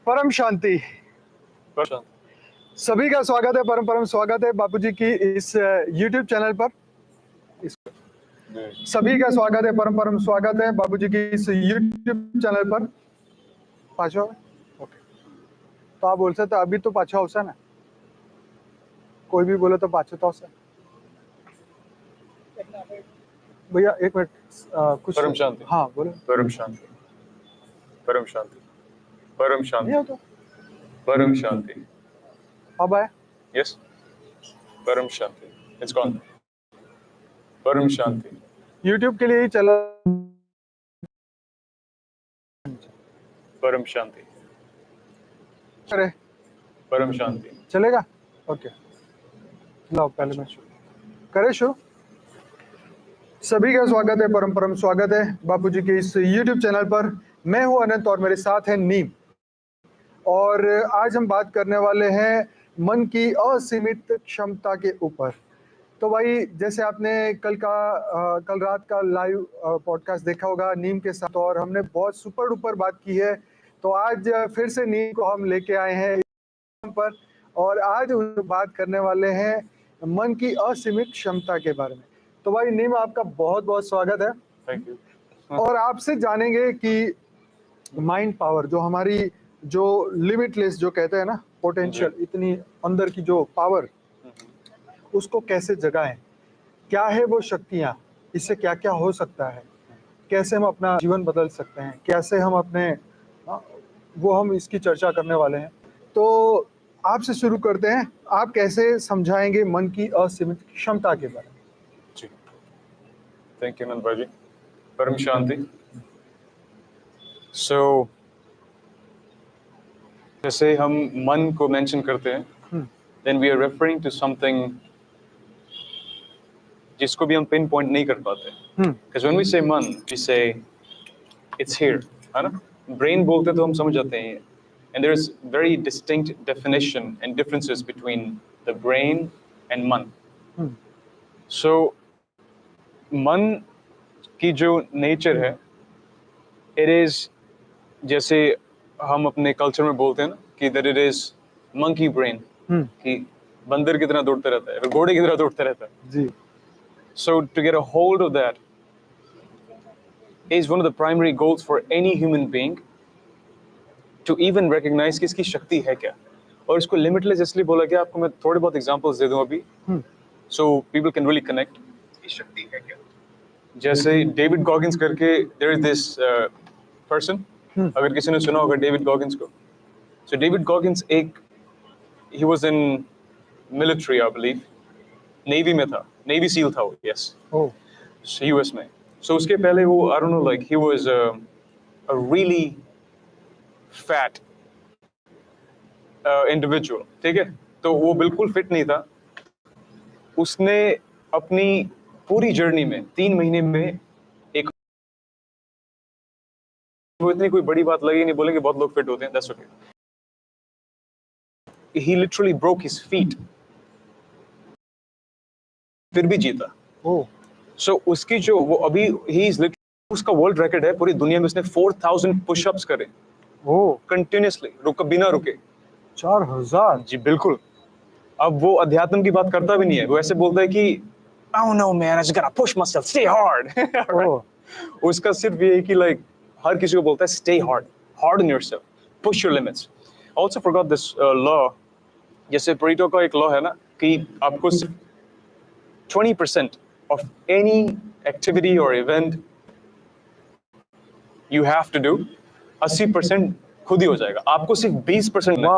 परम शांति। सभी का स्वागत है, परम परम स्वागत है बापूजी की इस YouTube चैनल पर। सभी का स्वागत है, परम परम स्वागत है बापूजी की इस YouTube चैनल पर। पाछा ओके, तो आप बोल सकते अभी तो पाछा होसा ना, कोई भी बोले तो पाछा तो होसा। भैया एक मिनट कुछ परम शांति। हाँ बोलो। परम शांति, परम शांति, परम शांति, नहीं तो परम शांति। अब आए। यस, परम शांति। It's gone. परम शांति। YouTube के लिए ही चला। परम शांति, करे परम शांति। चलेगा। ओके लाओ पहले मैं करे शुरू। सभी का स्वागत है, परम परम स्वागत है बापूजी के इस YouTube चैनल पर। मैं हूं अनंत और मेरे साथ है नीम। और आज हम बात करने वाले हैं मन की असीमित क्षमता के ऊपर। तो भाई जैसे आपने कल रात का लाइव पॉडकास्ट देखा होगा नीम के साथ, और हमने बहुत सुपर डुपर बात की है। तो आज फिर से नीम को हम लेके आए हैं पर, और आज बात करने वाले हैं मन की असीमित क्षमता के बारे में। तो भाई नीम आपका बहुत बहुत स्वागत है। Thank you. और आपसे जानेंगे कि माइंड पावर, जो हमारी जो लिमिटलेस जो कहते हैं ना पोटेंशियल, इतनी अंदर की जो पावर, उसको कैसे जगाएं, क्या है वो शक्तियाँ, इससे क्या क्या हो सकता है, कैसे हम अपना जीवन बदल सकते हैं, कैसे हम अपने वो हम इसकी चर्चा करने वाले हैं। तो आपसे शुरू करते हैं, आप कैसे समझाएंगे मन की असीमित क्षमता के बारे में। जी, थैंक यू अनंत भाई जी। परम शांति। सो जैसे हम मन को मेंशन करते हैं, then we are referring to something जिसको भी हम पिन पॉइंट नहीं कर पाते। Because when we say मन, we say it's here, है ना? ब्रेन बोलते तो हम समझ जाते हैं, and there is very distinct definition and differences between the brain and मन. So मन की जो नेचर है, it is जैसे हम अपने कल्चर में बोलते हैं ना कि that it is monkey brain, कि बंदर की तरह दौड़ते रहता है, घोड़े की तरह दौड़ते रहता है जी। So to get a hold of that is one of the primary goals for any human being to even recognize कि इसकी शक्ति है क्या, और इसको limitless इसलिए बोला गया। आपको मैं थोड़े बहुत examples दे दूं अभी, so people can really connect कि शक्ति है क्या। जैसे डेविड गॉगिंस करके there is this person, अगर किसी ने सुना होगा डेविड गॉगिंस को। So David Goggins he was in military, I believe, navy में था, नेवी सील था वो, yes, यूएस में। So उसके पहले वो I don't know, like he was a really fat individual, ठीक है। तो वो बिल्कुल फिट नहीं था। उसने अपनी पूरी जर्नी में 3 महीने में एक, वो इतनी कोई बड़ी बात लगी नहीं, बोलेंगे बहुत लोग फिट होते हैं, that's okay. He literally broke his feet, फिर भी जीता। So उसकी जो वो अभी he is literally, उसका वर्ल्ड रिकॉर्ड है पूरी दुनिया में, उसने 4000 पुशअप्स करे कंटिन्यूअसली, बिना रुके। 4000? जी बिल्कुल। अब वो अध्यात्म की बात करता भी नहीं है, वो ऐसे बोलता है कि oh no man, I just gotta push myself, stay hard. Right? उसका सिर्फ ये है कि like हर किसी को बोलता है stay hard, hard on yourself, push your limits. I also forgot this law, जैसे परेटो का एक लॉ है ना कि आपको सिर्फ 20% of any activity or event you have to do, 80% खुद ही हो जाएगा। आपको सिर्फ 20% में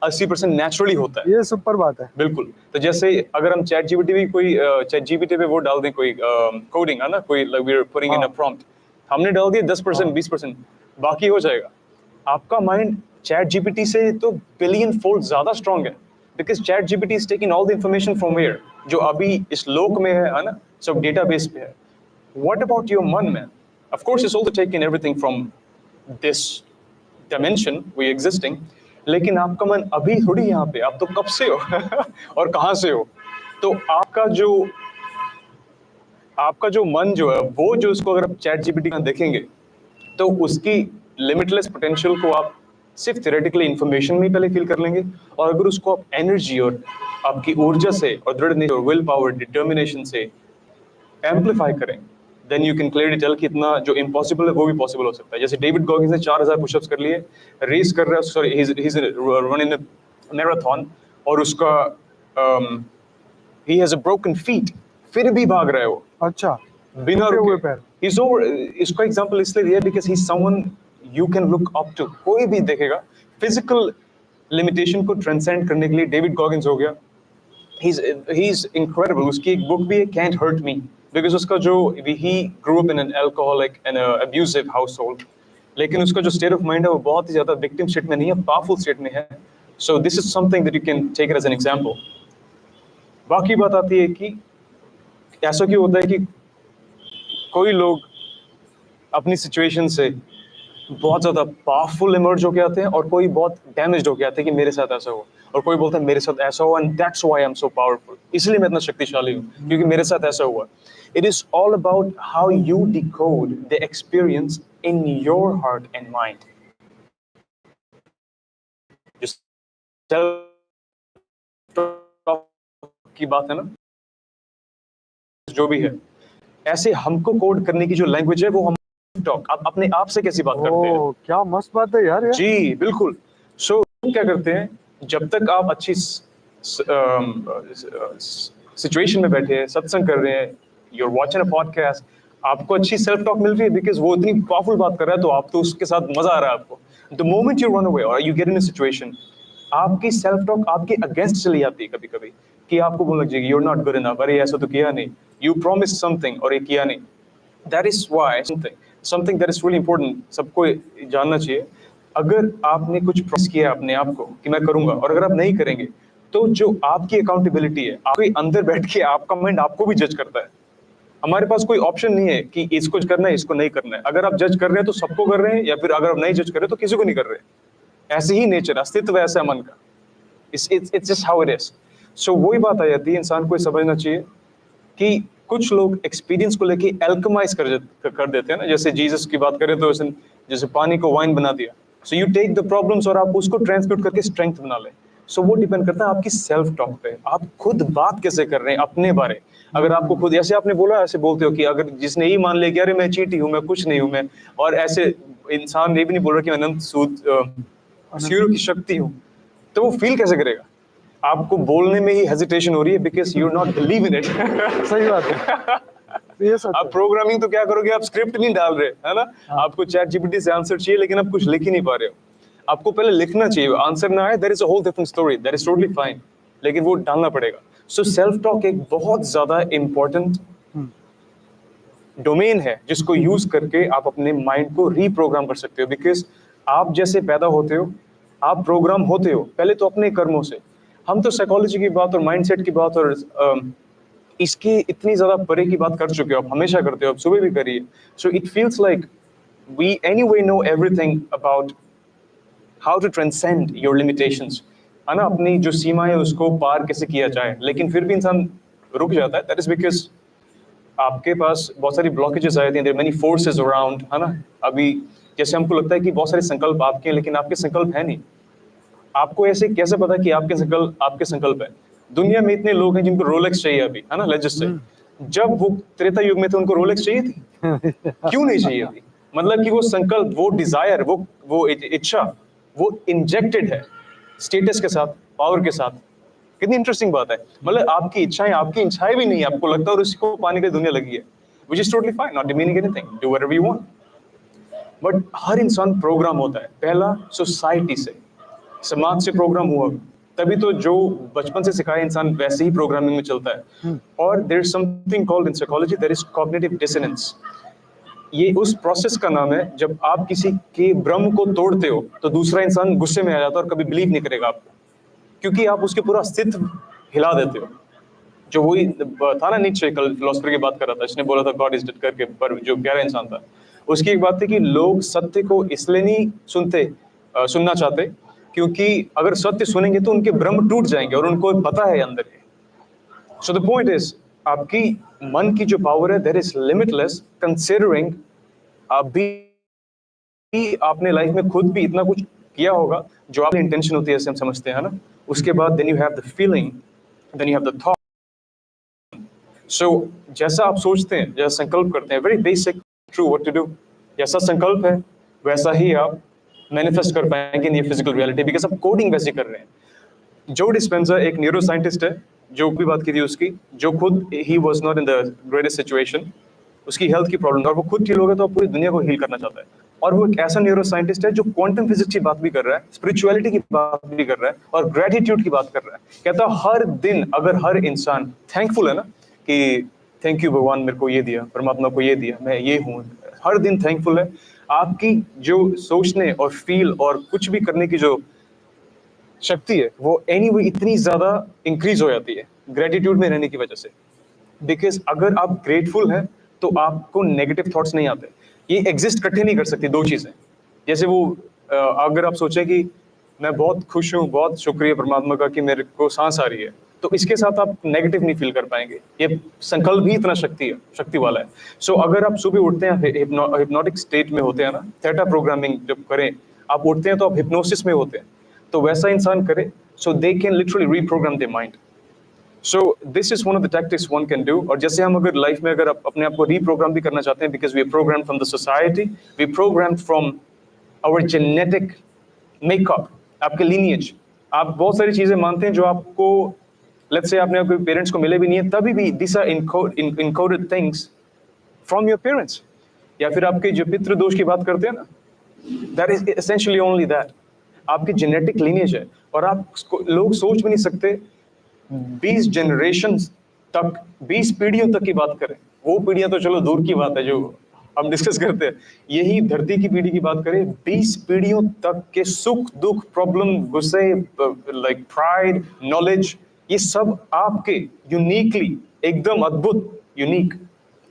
80% नेचुरली होता है। ये सुपर बात है। बिल्कुल। तो जैसे अगर हम चैट जीपीटी भी कोई चैट जीपीटी पे वो डाल दें, कोई कोडिंग है ना, कोई like we are putting in a prompt, हमने डाल दिया 10% 20%, बाकी हो जाएगा। आपका माइंड चैट जीपीटी से तो बिलियन फोल्ड ज्यादा स्ट्रांग है, because ChatGPT is taking all the information from where, जो अभी इस लोक में है ना, सब डेटाबेस पे है। व्हाट अबाउट योर मन man? Of course it's also taking everything from this dimension we existing, लेकिन आपका मन अभी थोड़ी यहाँ पे, आप तो कब से हो और कहाँ से हो। तो आपका जो मन जो है वो, जो उसको अगर आप चैट जीपीटी का देखेंगे तो उसकी लिमिटलेस पोटेंशियल को आप सिर्फ थियोरेटिकली इन्फॉर्मेशन में ही पहले फील कर लेंगे, और अगर उसको आप एनर्जी और आपकी ऊर्जा से और दृढ़ निश्चय और विल पावर डिटर्मिनेशन से एम्पलीफाई करें, then you can clearly tell कि इतना जो इम्पॉसिबल है वो भी पॉसिबल हो सकता है। जैसे डेविड गॉगिंस ने 4000 पुशअप्स कर लिए, रेस कर रहा है, sorry he is running a marathon, और उसका he has a broken feet, फिर भी भाग रहा है वो अच्छा, बिना टूटे हुए रुके। पैर। He's over, इसका एग्जांपल इसलिए दिया because he is someone you can look up to. कोई भी देखेगा फिजिकल लिमिटेशन को ट्रांसेंड करने के लिए डेविड गॉगिंस हो गया, he's incredible। उसकी एक बुक भी है, Can't Hurt Me, बिकॉज उसका जो he grew up in an alcoholic and a abusive household, लेकिन उसका जो स्टेट ऑफ माइंड है वो बहुत ही ज्यादा विक्टिम स्टेट में नहीं है, पावरफुल स्टेट में है। So this is something that you can take it as an example. बाकी बात आती है कि ऐसा क्यों होता है कि कोई लोग अपनी सिचुएशन से बहुत ज्यादा पावरफुल इमर्ज होके आते हैं, और कोई बहुत डैमेज्ड होके आते हैं कि मेरे साथ ऐसा हुआ, और कोई बोलता है मेरे साथ ऐसा हुआ and that's why I am so powerful, इसलिए मैं इतना शक्तिशाली हूँ क्योंकि मेरे साथ ऐसा हुआ। It is all about how you decode the experience in your heart and mind. की बात है ना, जो भी है, ऐसे हमको कोड करने की जो लैंग्वेज है वो हम टॉक, आप अपने आप से कैसी बात करते हैं। ओ, क्या मस्त बात है यार ये। जी बिल्कुल। सो क्या करते हैं, जब तक आप अच्छी सिचुएशन में बैठे हैं, सत्संग कर रहे हैं, you're watching a podcast, आपको अच्छी सेल्फ टॉक मिल रही है बिकॉज वो इतनी पावरफुल बात कर रहा है, तो आप तो उसके साथ मजा आ रहा है आपको। The moment you run away और you get in a situation, आपकी सेल्फ टॉक आपके अगेंस्ट चली जाती है कभी कभी, कि आपको बोलने लग जाएगी, you're not good enough, अरे ऐसा तो किया नहीं, you promised something और ये किया नहीं। That is why something that is really important, सबको जानना चाहिए, अगर आपने कुछ प्रॉमिस किया अपने आप को कि मैं करूंगा, और अगर आप नहीं करेंगे, तो जो आपकी अकाउंटेबिलिटी है, आपके अंदर बैठ के आपका माइंड आपको भी जज करता है। हमारे पास कोई ऑप्शन नहीं है कि इसको करना है, इसको नहीं करना है। अगर आप जज कर रहे हैं तो सबको कर रहे हैं, या फिर अगर आप नहीं जज कर रहे तो किसी को नहीं कर रहे। ऐसे ही नेचर, अस्तित्व ऐसा है मन का, it's just how it is. So वही बात आ जाती है, इंसान को समझना चाहिए कि कुछ लोग एक्सपीरियंस को लेके एल्कमाइज कर देते हैं ना, जैसे जीसस की बात करें तो जैसे पानी को वाइन बना दिया। So you take the problems और आप उसको ट्रांसम्यूट करके स्ट्रेंथ बना ले। सो वो डिपेंड करता है आपकी सेल्फ टॉक पे, आप खुद बात कैसे कर रहे हैं अपने बारे। अगर आपको खुद, ऐसे आपने बोला, ऐसे बोलते हो कि अगर जिसने ये मान लिया कि अरे मैं चीटी हूँ, मैं कुछ नहीं हूँ, मैं, और ऐसे इंसान ये भी नहीं बोल रहा कि मैं अनंत सूर्य की शक्ति हूँ, तो वो फील कैसे करेगा? आपको बोलने में ही हेजिटेशन हो रही है because you not believe in it. सही बात है, ये सच आप है। प्रोग्रामिंग तो क्या करोगे, आप स्क्रिप्ट नहीं डाल रहे, है ना? आपको चैट जीपीटी से आंसर चाहिए, लेकिन आप कुछ लिख ही नहीं पा रहे हो। आपको पहले लिखना चाहिए, आंसर ना आए, there is a whole different story, that is totally fine, लेकिन वो डालना पड़ेगा। सो सेल्फ टॉक एक बहुत ज्यादा इंपॉर्टेंट डोमेन है जिसको यूज करके आप अपने माइंड को रीप्रोग्राम कर सकते हो। बिकॉज आप जैसे पैदा होते हो, आप प्रोग्राम होते हो पहले तो अपने कर्मों से। हम तो साइकोलॉजी की बात और माइंडसेट की बात और इसकी इतनी ज्यादा परे की बात कर चुके हो, आप हमेशा करते हो, आप सुबह भी करिए। So it feels like we anyway know everything about how to transcend your limitations, है ना? अपनी जो सीमा है उसको पार कैसे किया जाए, लेकिन फिर भी इंसान रुक जाता है। दैट इज बिकॉज आपके पास बहुत सारी ब्लॉकेजेस आए थे, देयर मेनी फोर्सेस अराउंड, है ना? अभी जैसे हमको लगता है कि बहुत सारे संकल्प आपके हैं, लेकिन आपके संकल्प है नहीं। आपको ऐसे कैसे पता कि आपके संकल्प है? दुनिया में इतने लोग हैं जिनको रोलेक्स चाहिए अभी, है ना? लेट्स जस्ट से, जब वो त्रेता युग में थे उनको रोलेक्स चाहिए थी? क्यों नहीं चाहिए थी? मतलब कि वो संकल्प, वो डिजायर, वो इच्छा, वो इंजेक्टेड है स्टेटस के साथ, पावर के साथ। कितनी इंटरेस्टिंग बात है। मतलब आपकी इच्छाएं भी नहीं है, आपको लगता है और उसको पाने के लिए दुनिया लगी है, which is totally fine, not demeaning anything, do whatever you want. But हर इंसान प्रोग्राम होता है, पहला सोसाइटी से, समाज से प्रोग्राम हुआ, तभी तो जो बचपन से सिखाया इंसान वैसे ही प्रोग्रामिंग में चलता है। और there is something called in psychology, there is cognitive dissonance. ये उस प्रोसेस का नाम है जब आप किसी के भ्रम को तोड़ते हो तो दूसरा इंसान गुस्से में आ जाता है और कभी बिलीव नहीं करेगा आपको, क्योंकि आप उसके पूरा अस्तित्व हिला देते हो। जो वही था ना, नीचे कल फिलोसफर की बात कर रहा था, इसने बोला था गॉड इज डेड करके, पर जो गहरा इंसान था उसकी एक बात थी कि लोग सत्य को इसलिए नहीं सुनना चाहते क्योंकि अगर सत्य सुनेंगे तो उनके भ्रम टूट जाएंगे और उनको पता है अंदर है। सो द पॉइंट इज, आपकी मन की जो पावर है दैट इज लिमिटलेस, कंसिडरिंग अभी आपने लाइफ में खुद भी इतना कुछ किया होगा, जो आपकी इंटेंशन होती है जैसे हम समझते हैं ना, उसके बाद then you have the feeling, then you have the thought. So जैसा आप सोचते हैं, जैसा संकल्प करते हैं, very basic true what to do, जैसा संकल्प है वैसा ही आप मैनिफेस्ट कर पाएंगे इन ये फिजिकल रियलिटी, बिकॉज आप कोडिंग वैसे कर रहे हैं। जो डिस्पेंजा एक न्यूरो साइंटिस्ट है, जो भी बात की थी उसकी, जो खुद he was not in the greatest situation, उसकी हेल्थ की प्रॉब्लम, और वो खुद ठीक हो गया तो पूरी दुनिया को हील करना चाहता है। और वो एक ऐसा न्यूरो साइंटिस्ट है जो क्वांटम फिजिक्स की बात भी कर रहा है, स्पिरिचुअलिटी की बात भी कर रहा है, और ग्रेटिट्यूड की बात कर रहा है। कहता है हर दिन अगर हर इंसान थैंकफुल है ना, कि थैंक यू भगवान मेरे को ये दिया, परमात्मा को ये दिया, मैं ये हूँ, हर दिन थैंकफुल है, आपकी जो सोचने और फील और कुछ भी करने की जो शक्ति है वो एनीवे इतनी ज्यादा इंक्रीज हो जाती है ग्रेटिट्यूड में रहने की वजह से। बिकॉज अगर आप ग्रेटफुल हैं तो आपको नेगेटिव थॉट्स नहीं आते। ये एग्जिस्ट इकट्ठे नहीं कर सकती दो चीजें। जैसे वो अगर आप सोचें कि मैं बहुत खुश हूँ, बहुत शुक्रिया परमात्मा का कि मेरे को सांस आ रही है, तो इसके साथ आप नेगेटिव नहीं फील कर पाएंगे। ये संकल्प ही इतना शक्ति वाला है। सो अगर आप सुबह उठते हैं, हिप्नोटिक स्टेट में होते हैं ना, थीटा प्रोग्रामिंग जब करें, आप उठते हैं तो आप हिप्नोसिस में होते हैं, तो वैसा इंसान करे, so they can literally reprogram their mind. So this is one of the tactics one can do. और जैसे हम अगर लाइफ में अगर अपने आप को रीप्रोग्राम भी करना चाहते हैं, because we program from the society, we program from our genetic makeup, आपके लीनिएज। आप बहुत सारी चीजें मानते हैं जो आपको, लेट्स से आपने आपके पेरेंट्स को मिले भी नहीं है, तभी भी this are encoded things from your parents. या फिर आपके जो पितृ दोष की बात करते हैं ना, that is essentially only that, आपकी जेनेटिक लीनिएज है। और आप लोग सोच भी नहीं सकते 20 जनरेशन तक, 20 पीढ़ियों तक की बात करें, वो पीढ़ियां तो चलो दूर की बात है जो हम डिस्कस करते हैं, यही धरती की पीढ़ी की बात करें, 20 पीढ़ियों तक के सुख दुख, प्रॉब्लम, गुस्से, लाइक प्राइड, नॉलेज, ये सब आपके यूनिकली, एकदम अद्भुत यूनिक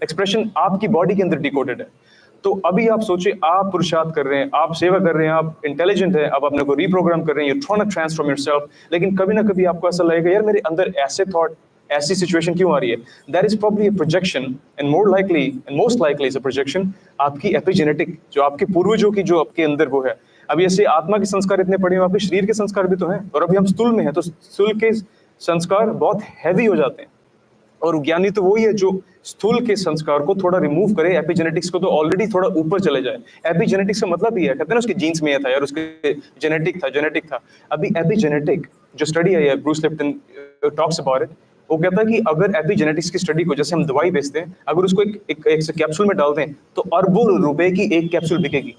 एक्सप्रेशन आपकी बॉडी के अंदर डिकोडेड है। तो अभी आप सोचिए, आप पुरुषार्थ कर रहे हैं, आप सेवा कर रहे हैं, आप इंटेलिजेंट हैं, आप अपने को रीप्रोग्राम कर रहे हैं, you trying to transform yourself, लेकिन कभी ना कभी आपको ऐसा लगेगा यार मेरे अंदर ऐसे थॉट, ऐसी सिचुएशन क्यों आ रही है। That is probably a projection, and most likely is a projection आपकी एपिजेनेटिक, जो आपके पूर्वजों की जो आपके अंदर वो है। अभी ऐसे आत्मा के संस्कार इतने पड़े हैं, आपके शरीर के संस्कार भी तो हैं, और अभी हम स्थूल में हैं, तो स्थूल के संस्कार बहुत हैवी हो जाते हैं। और ज्ञानी तो वही है जो स्थूल के संस्कार को थोड़ा रिमूव करे, एपिजेनेटिक्स को तो ऑलरेडी थोड़ा ऊपर चले जाए। एपिजेनेटिक्स का मतलब ही है, कहते हैं ना उसके जीन्स में था यार, उसके जेनेटिक था। अभी एपिजेनेटिक जो स्टडी है, Bruce Lipton talks about it, वो कहता है कि अगर एपिजेनेटिक्स की स्टडी को, जैसे हम दवाई बेचते हैं, अगर उसको एक कैप्सूल में डाल दें तो अरबों रुपए की एक कैप्सूल बिकेगी।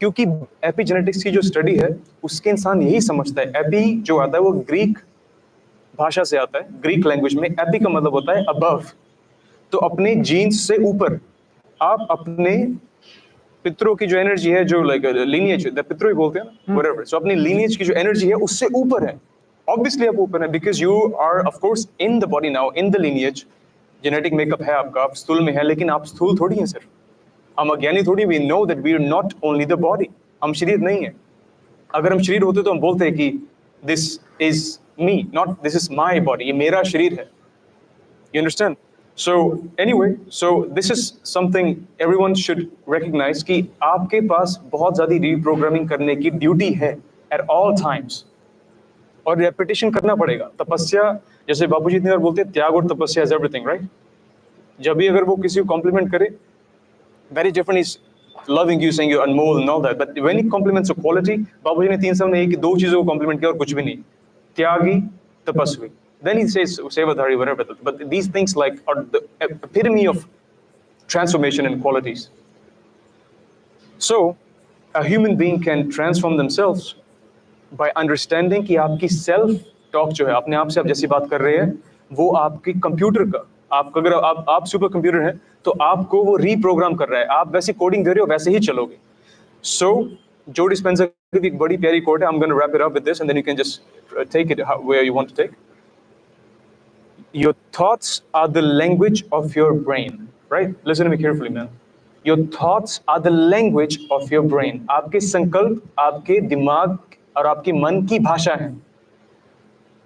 क्योंकि एपिजेनेटिक्स की जो स्टडी है उसके इंसान यही समझता है, एपी जो आता है वो ग्रीक भाषा से आता है, ग्रीक लैंग्वेज में एपी का मतलब होता है अबव, तो अपने जीन्स से ऊपर। आप अपने पितरों की जो एनर्जी है, जो लाइक लीनिएज, पितरों ही बोलते हैं ना, व्हाटएवर, सो अपनी लीनिएज की जो एनर्जी है उससे ऊपर है। ऑब्वियसली आप ऊपर है, because you are of course in the body now, in the lineage, genetic makeup है आपका, आप स्थूल में है, लेकिन आप स्थूल थोड़ी हैं सिर्फ, हम अज्ञानी थोड़ी। We know that we are not only the body, हम शरीर नहीं है। अगर हम शरीर होते तो हम बोलते हैं कि this is me, not this is my body, ये मेरा शरीर है। You understand? So anyway, so this is something everyone should recognize कि आपके पास बहुत ज़्यादा रीप्रोग्रामिंग करने की ड्यूटी है at all times, और रेपिटेशन करना पड़ेगा। तपस्या, जैसे बापूजी इतनी बार बोलते हैं, त्याग और तपस्या is everything, right? जब भी अगर वो किसी को कॉम्प्लीमेंट करे, very different is loving you, saying you're Anmol and all that, but when he compliments a quality, बापूजी ने 3 साल में एक दो चीज़ों को कॉम्प्लीमेंट किया और कुछ भी नहीं, त्यागी, tapasvi. Then he says sevadhari, whatever. But these things like are the epitome of transformation and qualities. So a human being can transform themselves by understanding कि आपकी सेल्फ टॉक जो है, अपने आप से आप जैसी बात कर रहे हैं, वो आपकी कंप्यूटर का, आप अगर आप सुपर कंप्यूटर हैं तो आपको वो रीप्रोग्राम कर रहा है, आप वैसी कोडिंग दे रहे हो, वैसे ही चलोगे। So जो डिस्पेंसर की एक बड़ी प्यारी कोट है, I'm going to wrap it up with this and then you can just take it where you want to take. Your thoughts are the language of your brain, right? Listen to me carefully, man. Your thoughts are the language of your brain. आपके संकल्प आपके दिमाग और आपके मन की भाषा है।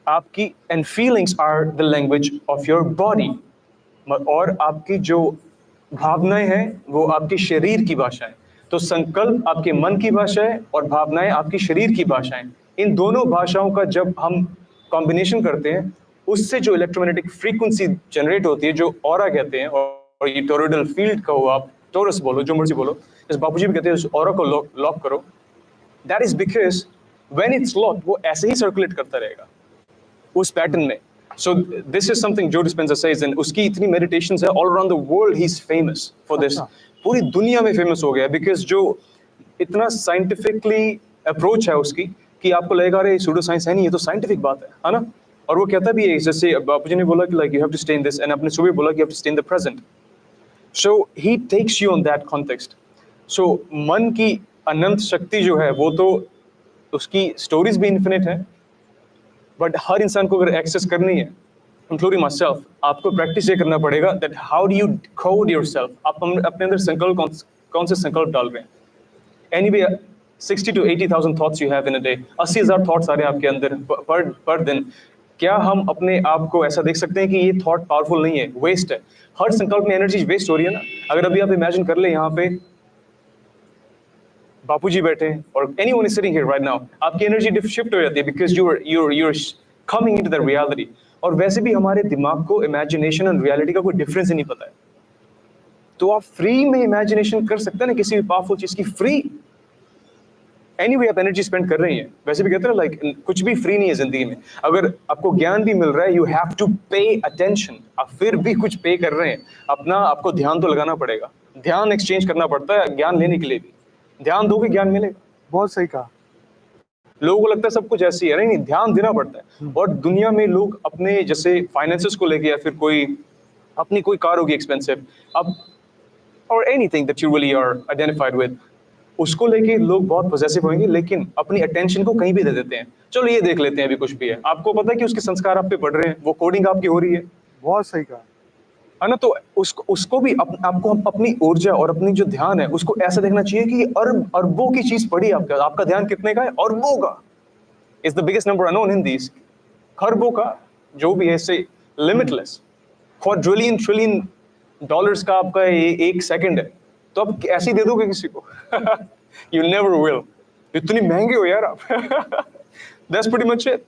आपकी and feelings are the language of your body. और आपकी जो भावनाएं हैं वो आपके शरीर की भाषा है। तो संकल्प आपके मन की भाषा है और भावनाएं आपकी शरीर की भाषाएं। इन दोनों भाषाओं का जब हम कॉम्बिनेशन करते हैं, उससे जो इलेक्ट्रोमैग्नेटिक फ्रीक्वेंसी जनरेट होती है, जो ऑरा कहते हैं, और ये टोरोइडल फील्ड कहो आप, टोरस बोलो, जो मर्जी बोलो, जैसे बापूजी भी कहते हैं उस ऑरा को लॉक करो। That is because when it's lock, वो ऐसे ही सर्कुलेट करता रहेगा उस पैटर्न में। सो दिस इज समथिंग जो डिस्पेंसर सेज, एंड उसकी इतनी मेडिटेशंस है all around the world, he is famous for this. पूरी दुनिया में फेमस हो गया बिकॉज जो इतना साइंटिफिकली अप्रोच है उसकी कि आपको लगेगा अरे सूडो साइंस है नहीं, ये तो साइंटिफिक बात है ना। और वो कहता भी है, जैसे बापूजी ने बोला कि like you have to stay in this, and आपने सुबह बोला कि you have to stay in the present. So he takes you on that context. So मन की अनंत शक्ति जो है वो तो उसकी स्टोरीज भी इन्फिनिट है, बट हर इंसान को अगर एक्सेस करनी है, इंक्लूडिंग माई सेल्फ, आपको प्रैक्टिस ये करना पड़ेगा that how do you code yourself. आप अपने अंदर संकल्प कौन से संकल्प डाल रहे हैं। Anyway 60 to 80,000 thoughts you have in a day, 80,000 thoughts आ रहे हैं आपके अंदर पर दिन। क्या हम अपने आप को ऐसा देख सकते हैं कि ये थॉट पावरफुल नहीं है, वेस्ट है? हर संकल्प में एनर्जी वेस्ट हो रही है ना। अगर अभी आप इमेजिन कर ले यहाँ पे बापूजी बैठे हैं और anyone is sitting here right now, आपकी एनर्जी शिफ्ट हो जाती है because you're coming into the reality। और वैसे भी हमारे दिमाग को इमेजिनेशन और रियलिटी का कोई डिफरेंस ही नहीं पता है। तो आप फ्री में इमेजिनेशन कर सकते हैं ना किसी भी पावरफुल चीज की, फ्री। एनीवे आप एनर्जी स्पेंड कर रही हैं। वैसे भी कहते हैं लाइक कुछ भी फ्री नहीं है जिंदगी में। अगर आपको ज्ञान भी मिल रहा है, you have to pay attention. आप फिर भी कुछ पे कर रहे हैं, अपना आपको ध्यान तो लगाना पड़ेगा। ध्यान एक्सचेंज करना पड़ता है ज्ञान लेने के लिए भी। ध्यान दोगे ज्ञान मिलेगा। बहुत सही कहा। लोगों को लगता है सब कुछ ऐसी है, नहीं, ध्यान देना पड़ता है। और दुनिया में लोग अपने जैसे फाइनेंसेस को लेके, या फिर कोई अपनी कोई कार होगी एक्सपेंसिव, अब और anything that you really are identified with, उसको लेके लोग बहुत पॉसेसिव होंगे, लेकिन अपनी अटेंशन को कहीं भी दे देते हैं। चलो ये देख लेते हैं अभी कुछ भी है, आपको पता है कि उसके संस्कार आप पे पड़ रहे हैं, वो कोडिंग आपकी हो रही है। बहुत सही कहा है ना। तो उसको भी आपको अपनी ऊर्जा और अपनी जो ध्यान है उसको ऐसा देखना चाहिए कि अरबों की चीज पड़ी आपका ध्यान कितने का है? अरबों का। Is the biggest number unknown in this. खरबों का जो भी है, इससे लिमिटलेस। क्वाड्रिलियन ट्रिलियन डॉलर्स का आपका एक सेकंड है, तो आप ऐसे ही दे दोगे किसी को? You never will. इतनी महंगे हो यार आप। That's pretty much it.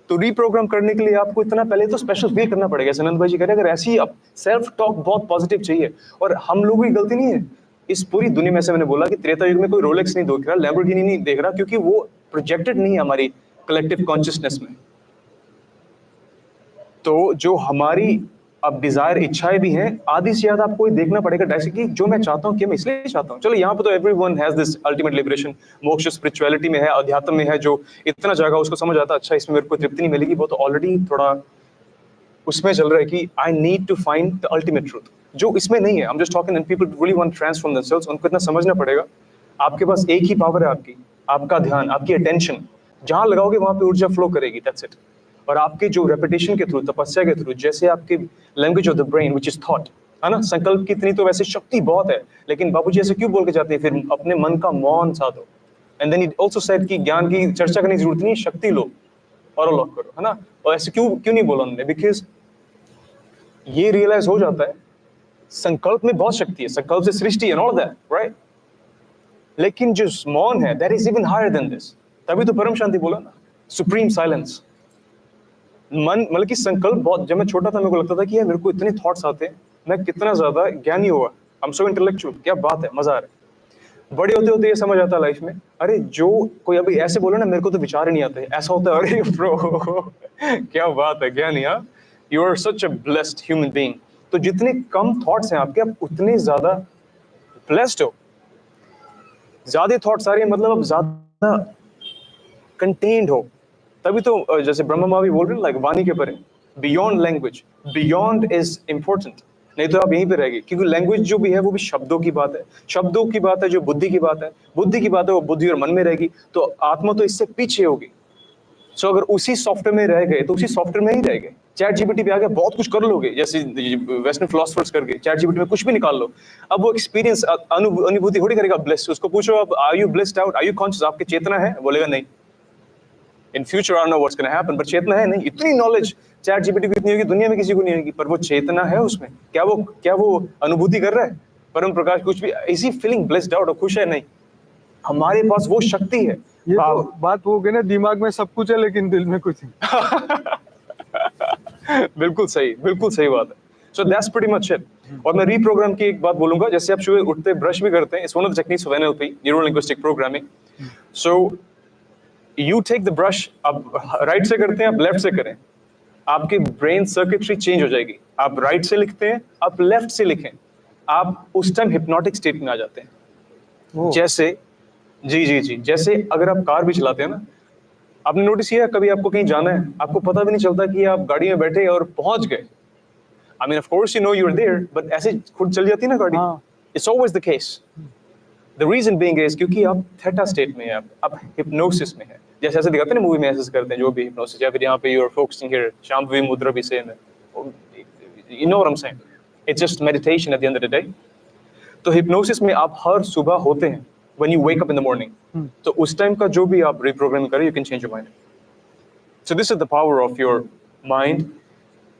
तो रीप्रोग्राम करने के लिए आपको इतना पहले तो स्पेशल फील करना पड़ेगा। सनंद भाई जी कह रहे हैं अगर ऐसी अब सेल्फ टॉक बहुत पॉजिटिव चाहिए। और हम लोगों की गलती नहीं है इस पूरी दुनिया में। से मैंने बोला कि त्रेता युग में कोई रोलेक्स नहीं देख रहा, लैम्बोर्गिनी नहीं देख रहा, क्योंकि वो प्रोजेक्टेड नहीं है हमारी कलेक्टिव कॉन्शियसनेस में। तो जो हमारी अब डिजायर इच्छाएं भी हैं, आधी से ज्यादा आपको देखना पड़ेगा जैसे कि जो मैं चाहता हूँ कि मैं इसलिए चाहता हूँ। चलो यहाँ पे तो everyone has this ultimate liberation. मोक्ष स्पिरिचुअलिटी में है, अध्यात्म में है, जो इतना जगह उसको समझ आता अच्छा इसमें मेरे को तृप्ति नहीं मिलेगी, वो तो ऑलरेडी थोड़ा उसमें चल रहा है कि I need to find the ultimate truth, जो इसमें नहीं है। I am just talking and people really want to transform themselves. उनको इतना समझना पड़ेगा आपके पास एक ही पावर है, आपका ध्यान, आपकी अटेंशन। जहां लगाओगे वहां पे ऊर्जा फ्लो करेगी, दैट्स इट। और आपके जो रेपिटेशन के थ्रू, तपस्या के थ्रू, जैसे आपके language of the brain which is thought, है ना। संकल्प की इतनी तो वैसे शक्ति बहुत है, लेकिन बाबूजी ऐसे क्यों बोल के जाते हैं फिर अपने मन का मौन साधो। And then he also said कि ज्ञान की चर्चा करने की जरूरत नहीं, शक्ति लो और अनलॉक करो, है ना। और ऐसे क्यों नहीं बोला उन्होंने? बिकॉज ये रियलाइज हो जाता है संकल्प में बहुत शक्ति है, संकल्प से सृष्टि एंड ऑल दैट, राइट। लेकिन जो मौन है that is even higher than this. तभी तो परम शांति बोला ना, सुप्रीम साइलेंस। मन मतलब कि संकल्प बहुत, जब मैं छोटा था मेरे को लगता था कि यार मेरे को इतने थॉट्स आते हैं, मैं कितना ज्यादा ज्ञानी हुआ, आई एम सो इंटेलेक्चुअल, क्या बात है, मजा आ रहा है। बड़े होते होते ये समझ आता है लाइफ में, अरे जो कोई अभी ऐसे बोले ना मेरे को तो विचार ही नहीं आते, ऐसा होता है। अरे ब्रो क्या बात है, ज्ञानी। हाँ, you are such a blessed human being. तो जितने कम थॉट्स हैं आपके, आप उतने ज्यादा ब्लेस्ड हो। ज्यादा थॉट्स आ रही है मतलब आप ज्यादा कंटेन्ड हो। तभी तो जैसे ब्रह्मा माँ भी बोल रहे हैं लाइक वाणी के परे, beyond language, beyond is important. नहीं तो आप यहीं पे रहेंगे, क्योंकि लैंग्वेज जो भी है वो भी शब्दों की बात है, शब्दों की बात है जो बुद्धि की बात है, बुद्धि की बात है वो बुद्धि और मन में रहेगी, तो आत्मा तो इससे पीछे होगी। सो अगर उसी सॉफ्टवेयर में रह गए तो उसी सॉफ्टवेयर में ही रह गए। चैट जीपीटी पे आके बहुत कुछ कर लोगे, जैसे वेस्टर्न फिलोसफर्स करके चैट जीपीटी में कुछ भी निकाल लो। अब वो एक्सपीरियंस अनुभूति थोड़ी करेगा ब्लेस। उसको पूछो अब are you blessed out, are you conscious, आपकी चेतना है? बोलेगा नहीं। In future I know what's gonna happen, पर चेतना है नहीं। इतनी नॉलेज चैट जीपीटी को इतनी होगी, दुनिया में किसी को नहीं होगी, पर वो चेतना है उसमें। क्या वो अनुभूति कर रहा है? परम प्रकाश कुछ भी, इसी फीलिंग ब्लेस्ड आउट और खुश है? नहीं, हमारे पास वो शक्ति है। ये तो बात हो गई ना, दिमाग में सब कुछ है लेकिन दिल में कुछ नहीं। बिल्कुल सही बात है। So that's pretty much it. और मैं रीप्रोग्राम की एक बात बोलूंगा, जैसे आप सुबह उठते ब्रश भी करते हैं, it's one of the techniques of NLP, neuro linguistic programming. So you take the brush, आप राइट से करते हैं, आप लेफ्ट से करें, आपकी ब्रेन सर्किटरी चेंज हो जाएगी। आप राइट से लिखते हैं, आप लेफ्ट से लिखें, आप उस टाइम हिप्नोटिक स्टेट में आ जाते हैं। ओह, जैसे जी, जैसे अगर आप कार भी चलाते हैं ना, आपने नोटिस किया कभी आपको कहीं जाना है, आपको पता भी नहीं चलता कि आप गाड़ी में बैठे और पहुंच गए। I mean of course you know you are there, but ऐसे खुद चल जाती है ना गाड़ी। हाँ। It's always the case. The reason being is क्योंकि आप थेटा स्टेट में हैं, आप हिप्नोसिस में हैं। जैसे ऐसे दिखाते हैं ना मूवी में, ऐसे करते हैं जो भी हिप्नोसिस, या फिर यहाँ पे you are focusing here, Shambhavi mudra भी सेम है। You know what I am saying, it's just meditation at the end of the day. तो हिप्नोसिस में आप हर सुबह होते हैं, when you wake up in the morning, तो उस टाइम का जो भी आप रिप्रोग्रामिंग करें, you can change your mind. So this is the power of your mind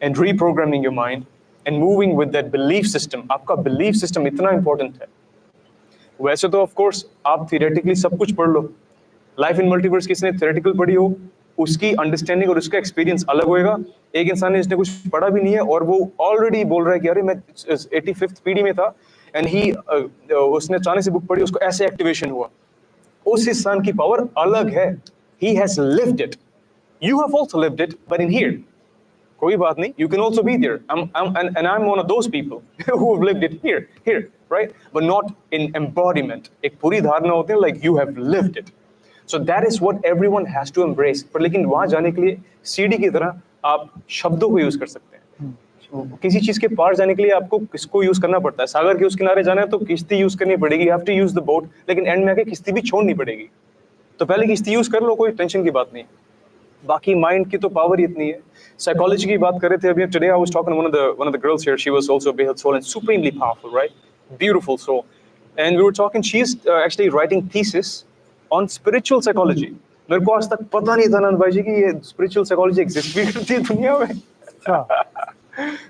and reprogramming your mind and moving with that belief system. आपका belief system इतना important है। वैसे तो ऑफ कोर्स आप थियोरेटिकली सब कुछ पढ़ लो, लाइफ इन मल्टीवर्स किसी ने थियोरेटिकल पढ़ी हो, उसकी अंडरस्टैंडिंग और उसका एक्सपीरियंस अलग होएगा। एक इंसान ने जिसने कुछ पढ़ा भी नहीं है और वो ऑलरेडी बोल रहा है कि अरे मैं 85th पीढ़ी में था एंड ही उसने अचानक से बुक पढ़ी, उसको ऐसे एक्टिवेशन हुआ। उस इंसान की पावर अलग है। He has lived it, you have also lived it, but in here कोई बात नहीं, you can also be there. And I'm one of those people who have lived it here, right? But not in embodiment. एक पूरी धारणा होती है, like you have lived it. So that is what everyone has to embrace. पर लेकिन वहाँ जाने के लिए सीढ़ी की तरह आप शब्दों को यूज कर सकते हैं। किसी चीज के पार जाने के लिए आपको किसको यूज करना पड़ता है? सागर के उस किनारे जाना है तो किश्ती यूज करनी पड़ेगी, you have to use the boat, लेकिन एंड में आके किश्ती भी छोड़नी पड़ेगी। तो पहले किश्ती यूज कर लो, कोई टेंशन की बात नहीं। बाकी माइंड की तो पावर ही इतनी है। साइकोलॉजी की बात कर रहे थे अभी, today I was talking one of the girls here, she was also a behealth soul and supremely powerful, right? Beautiful soul. And we were talking, she's actually writing thesis on spiritual psychology. मेरे को आज तक पता नहीं था नंद भाई जी कि ये स्पिरिचुअल साइकोलॉजी एग्जिस्ट भी करती है दुनिया में।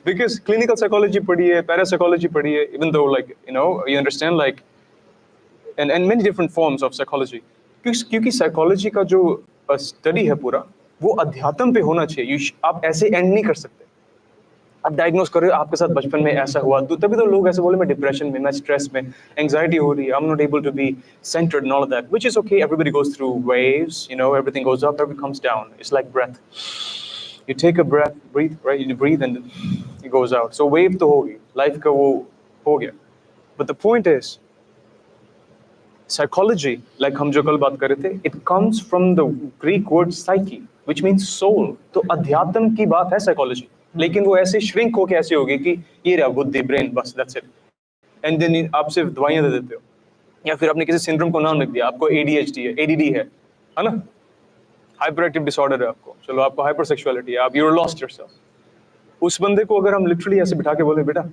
Because clinical psychology पढ़ी है, parapsychology पढ़ी है, even though like you understand like and many different forms of psychology. क्योंकि साइकोलॉजी का जो स्टडी है पूरा, वो अध्यात्म पे होना चाहिए। आप ऐसे एंड नहीं कर सकते। आप डायग्नोस कर रहे हो आपके साथ बचपन में ऐसा हुआ, तो तभी तो लोग ऐसे बोले मैं डिप्रेशन में, मैं स्ट्रेस में, एंजाइटी हो रही है, I am not able to be centred and all of that, which is okay. Everybody goes through waves, everything goes up, everything comes down. It's like breath. You take a breath, you breathe and it goes out. So wave तो होगी, life का वो हो गया। But the point is, psychology, like हम जो कल बात कर रहे थे, it comes from the Greek word psyche, which means soul. तो अध्यात्म की बात है psychology, लेकिन वो ऐसे shrink होके ऐसे होगी कि ये रहा बुद्धि, brain, बस that's it. And then आप सिर्फ दवाइयाँ दे देते हो, या फिर आपने किसी सिंड्रोम को नाम लिख दिया, आपको ADHD है, ADD है ना, हाइपरएक्टिव डिसऑर्डर है आपको, चलो आपको हाइपरसेक्सुअलिटी है, आप you're lost yourself. उस बंदे को अगर हम लिटरली ऐसे बिठा के बोले बेटा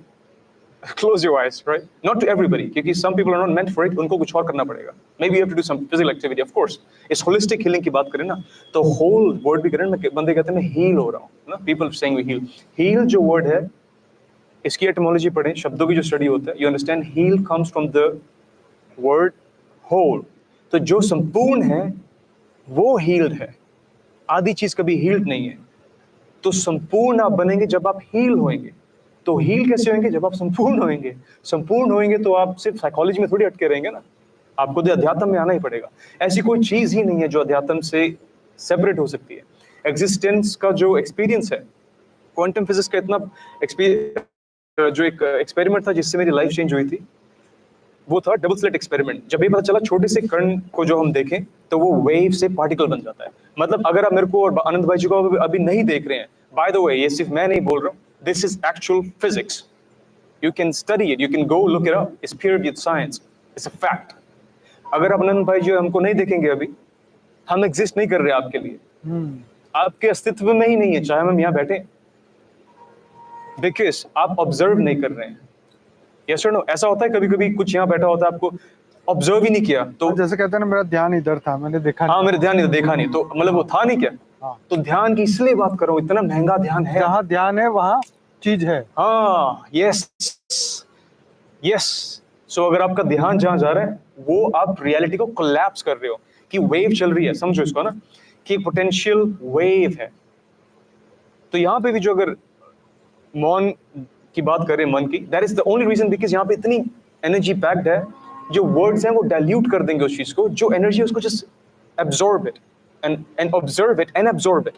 close your eyes, right? Not to everybody, क्योंकि some people are not meant for it, उनको कुछ और करना पड़ेगा। Maybe you have to do some physical activity, of course. इस holistic healing की बात करें ना, तो whole word भी करें ना, बंदे कहते हैं मैं heal हो रहा हूँ, ना? People saying we heal. Heal जो word है, इसकी etymology पढ़ें, शब्दों की जो study होता है, you understand heal comes from the word whole. तो जो संपूर्ण है, वो healed है। आधी चीज कभी healed नहीं है। तो संपूर्ण आप बनेंगे जब आप heal होएंगे। तो हील कैसे होंगे? जब आप संपूर्ण होंगे। संपूर्ण होंगे तो आप सिर्फ साइकोलॉजी में थोड़ी अटके रहेंगे ना, आपको तो अध्यात्म में आना ही पड़ेगा। ऐसी कोई चीज ही नहीं है जो अध्यात्म से सेपरेट हो सकती है। एग्जिस्टेंस का जो एक्सपीरियंस है, क्वांटम फिजिक्स का इतना जो एक एक्सपेरिमेंट था जिससे मेरी लाइफ चेंज हुई थी, वो था डबल स्लिट एक्सपेरिमेंट। जब ये पता चला छोटे से कण को जो हम देखें तो वो वेव से पार्टिकल बन जाता है। मतलब अगर आप मेरे को और आनंद भाई जी को अभी नहीं देख रहे हैं, बाय द वे ये सिर्फ मैं नहीं बोल रहा हूँ, this is actual physics. You can study it, you can go look it up. It's peer-reviewed science. It's a fact. अगर आप आनंद भाई जी हमको नहीं देखेंगे अभी, हम एग्जिस्ट नहीं कर रहे आपके लिए, आपके अस्तित्व में ही नहीं है, चाहे हम यहाँ बैठे, बिकॉज आप ऑब्जर्व नहीं कर रहे हैं। यस और नो? ऐसा होता है कभी कभी कुछ यहाँ बैठा होता है, आपको ऑब्जर्व ही नहीं किया, तो जैसे कहते हैं ना, मेरा ध्यान इधर था, मैंने देखा हाँ मेरे ध्यान नहीं देखा नहीं, तो मतलब वो था नहीं क्या? हाँ। तो ध्यान की इसलिए बात कर रहा हूँ, इतना महंगा ध्यान है। जहाँ ध्यान है वहाँ चीज है। हाँ, यस, यस, सो अगर आपका ध्यान जहां जा रहा है वो आप रियलिटी को कोलैप्स कर रहे हो कि वेव चल रही है, समझो इसको ना, कि पोटेंशियल वेव है। तो यहाँ पे भी जो अगर मौन की बात करें मन की, that is the only reason because यहाँ पे इतनी एनर्जी पैक्ड है, जो वर्ड्स हैं वो डाइल्यूट कर देंगे उस चीज को, जो एनर्जी है उसको just absorb it and observe it and absorb it.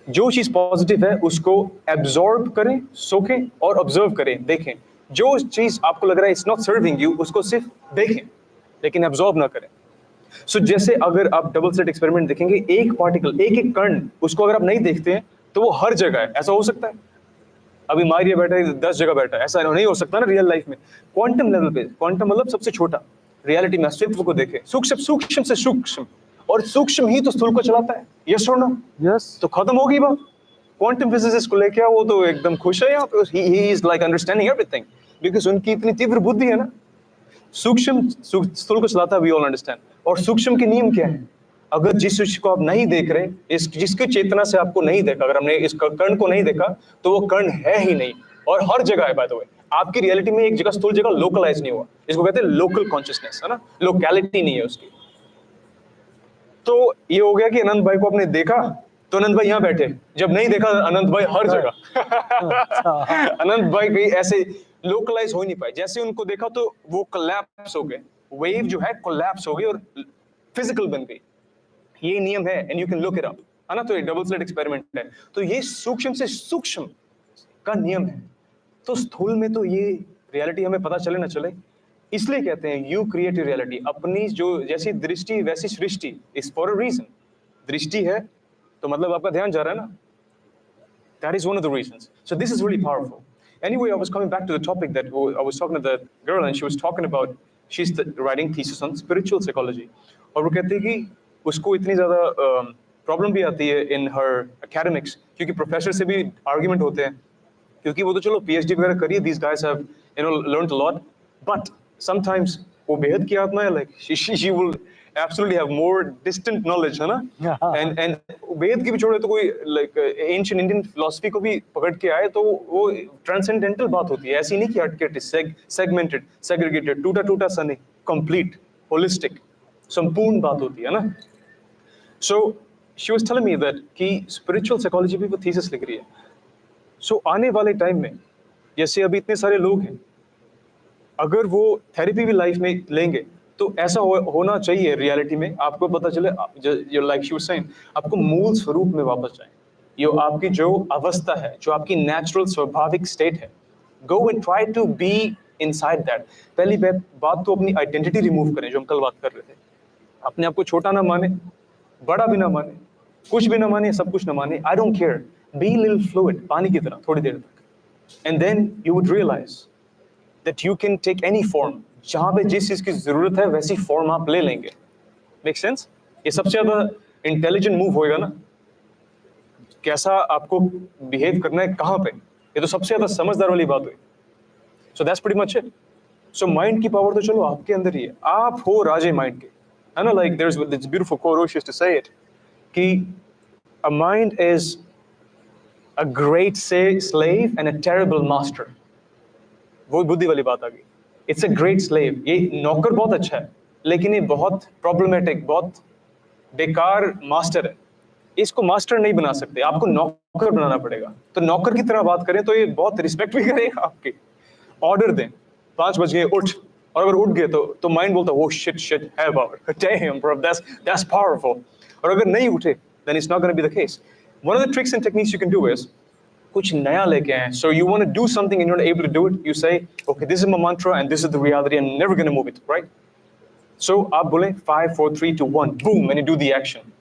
जो चीज पॉजिटिव है उसको एब्जॉर्ब करें, सोखें और ऑब्जर्व करें, देखें। जो चीज आपको लग रहा है इट्स नॉट सर्विंग यू, उसको सिर्फ देखें लेकिन एब्जॉर्ब ना करें। सो जैसे अगर आप डबल स्लिट एक्सपेरिमेंट देखेंगे, एक पार्टिकल, एक एक कण, उसको अगर आप नहीं देखते हैं तो वो हर जगह है। ऐसा हो सकता है? अभी मारिया बैठा है 10 जगह बैठा है, ऐसा नहीं हो सकता ना रियल लाइफ में। क्वांटम लेवल पे, क्वांटम मतलब सबसे छोटा, रियलिटी में अस्तित्व को देखें, सूक्ष्म सूक्ष्म से सूक्ष्म, और सूक्ष्म ही तो स्थूल को चलाता है। यस और नो? यस, तो खत्म होगी बात। क्वांटम फिजिसिस्ट को लेके वो तो एकदम खुश है यहाँ पे, he is like understanding everything because उनकी इतनी तीव्र बुद्धि है ना। सूक्ष्म स्थूल को चलाता है, वी ऑल अंडरस्टैंड। और सूक्ष्म के नियम क्या है? अगर जिस चीज को आप नहीं देख रहे, इस जिसकी चेतना से आपको नहीं देखा, अगर हमने इस कर्ण को नहीं देखा तो वो कर्ण है ही नहीं, और हर जगह है बाय द वे। आपकी रियलिटी में एक जगह स्थूल जगह लोकलाइज नहीं हुआ, इसको कहते हैं लोकल कॉन्शियसनेस, है ना, लोकैलिटी नहीं है उसकी। तो ये हो गया कि अनंत भाई को आपने देखा तो अनंत भाई यहाँ बैठे, जब नहीं देखा अनंत भाई हर जगह। अनंत भाई कहीं ऐसे लोकलाइज हो नहीं पाए, जैसे उनको देखा तो वो कोलैप्स हो गए, वेव जो है कोलैप्स हो गई और फिजिकल बन गई। ये नियम है and you can look it up, है ना। तो ये डबल स्लिट एक्सपेरिमेंट है, तो ये सूक्ष्म से सूक्ष्म का नियम है। तो स्थूल में तो ये रियलिटी हमें पता चले ना चले, इसलिए कहते हैं यू क्रिएट योर रियलिटी। अपनी जो जैसी दृष्टि वैसी सृष्टि, इज फॉर अ रीजन। दृष्टि है तो मतलब आपका ध्यान जा रहा है ना, that is one of the reasons. So this is really powerful. Anyway, I was coming back to the topic that I was talking to the girl and she was talking about, she's writing thesis on spiritual psychology. और वो कहती है कि उसको इतनी ज़्यादा problem भी आती है in her academics, क्योंकि प्रोफेसर से भी आर्ग्यूमेंट होते हैं, क्योंकि वो तो चलो PhD वगैरह करिए, these guys have learned a lot, but sometimes वो बेहद की आत्मा है, like she will absolutely have more distant knowledge, है ना। and वेद की भी छोड़े तो कोई like ancient Indian philosophy को भी पकड़ के आए तो वो transcendental बात होती है, ऐसी नहीं कि हटके segmented, segregated, टूटा टूटा सा नहीं, complete, holistic, संपूर्ण बात होती है ना। So she was telling me that कि spiritual psychology भी वो thesis लिख रही है। So आने वाले टाइम में जैसे अभी इतने सारे लोग हैं, अगर वो थेरेपी भी लाइफ में लेंगे तो ऐसा होना चाहिए रियलिटी में, आपको पता चले, लाइक शी वाज सेइंग, आपको मूल स्वरूप में वापस जाएं। ये आपकी जो अवस्था है, जो आपकी नेचुरल स्वाभाविक स्टेट है, go and try to be inside that. पहली बात तो अपनी आइडेंटिटी रिमूव करें, जो हम कल बात कर रहे थे। अपने आप को छोटा ना माने, बड़ा भी ना माने, कुछ भी ना माने, सब कुछ ना माने, I don't care, be little fluid, पानी की तरह थोड़ी देर तक, and then you would realize that you can take any form, जहां पे जिस चीज की जरूरत है वैसी फॉर्म आप ले लेंगे। Make sense? ये सबसे ज्यादा इंटेलिजेंट मूव होएगा ना, कैसा आपको बिहेव करना है कहां पे, ये तो सबसे ज्यादा समझदार वाली बात हुई। So that's pretty much it. So mind की पावर तो चलो आपके अंदर ही है, आप हो राजे माइंड के, है ना। Like there is this beautiful quote she used to say it कि a mind is a great slave and a terrible master। वो बुद्धि वाली बात आ गई। इट्स अ ग्रेट स्लेव, ये नौकर बहुत अच्छा है लेकिन ये बहुत प्रॉब्लमेटिक, बहुत बेकार मास्टर है। इसको मास्टर नहीं बना सकते, आपको नौकर बनाना पड़ेगा। तो नौकर की तरह बात करें तो ये बहुत रिस्पेक्ट भी करेगा आपकी। ऑर्डर दें, 5 बज गए उठ, और अगर उठ गए तो माइंड बोलता है वो शिट है power, damn bro, that's powerful. और अगर नहीं उठे then it's not gonna be the case. One of the tricks and techniques you can do is कुछ नया लेके आए, so you want to do something and you're not able to do it, you say okay, this is my mantra and this is the reality and I'm never going to move it, right? So आप बोले 5 4 3 2 1 boom and you do the action।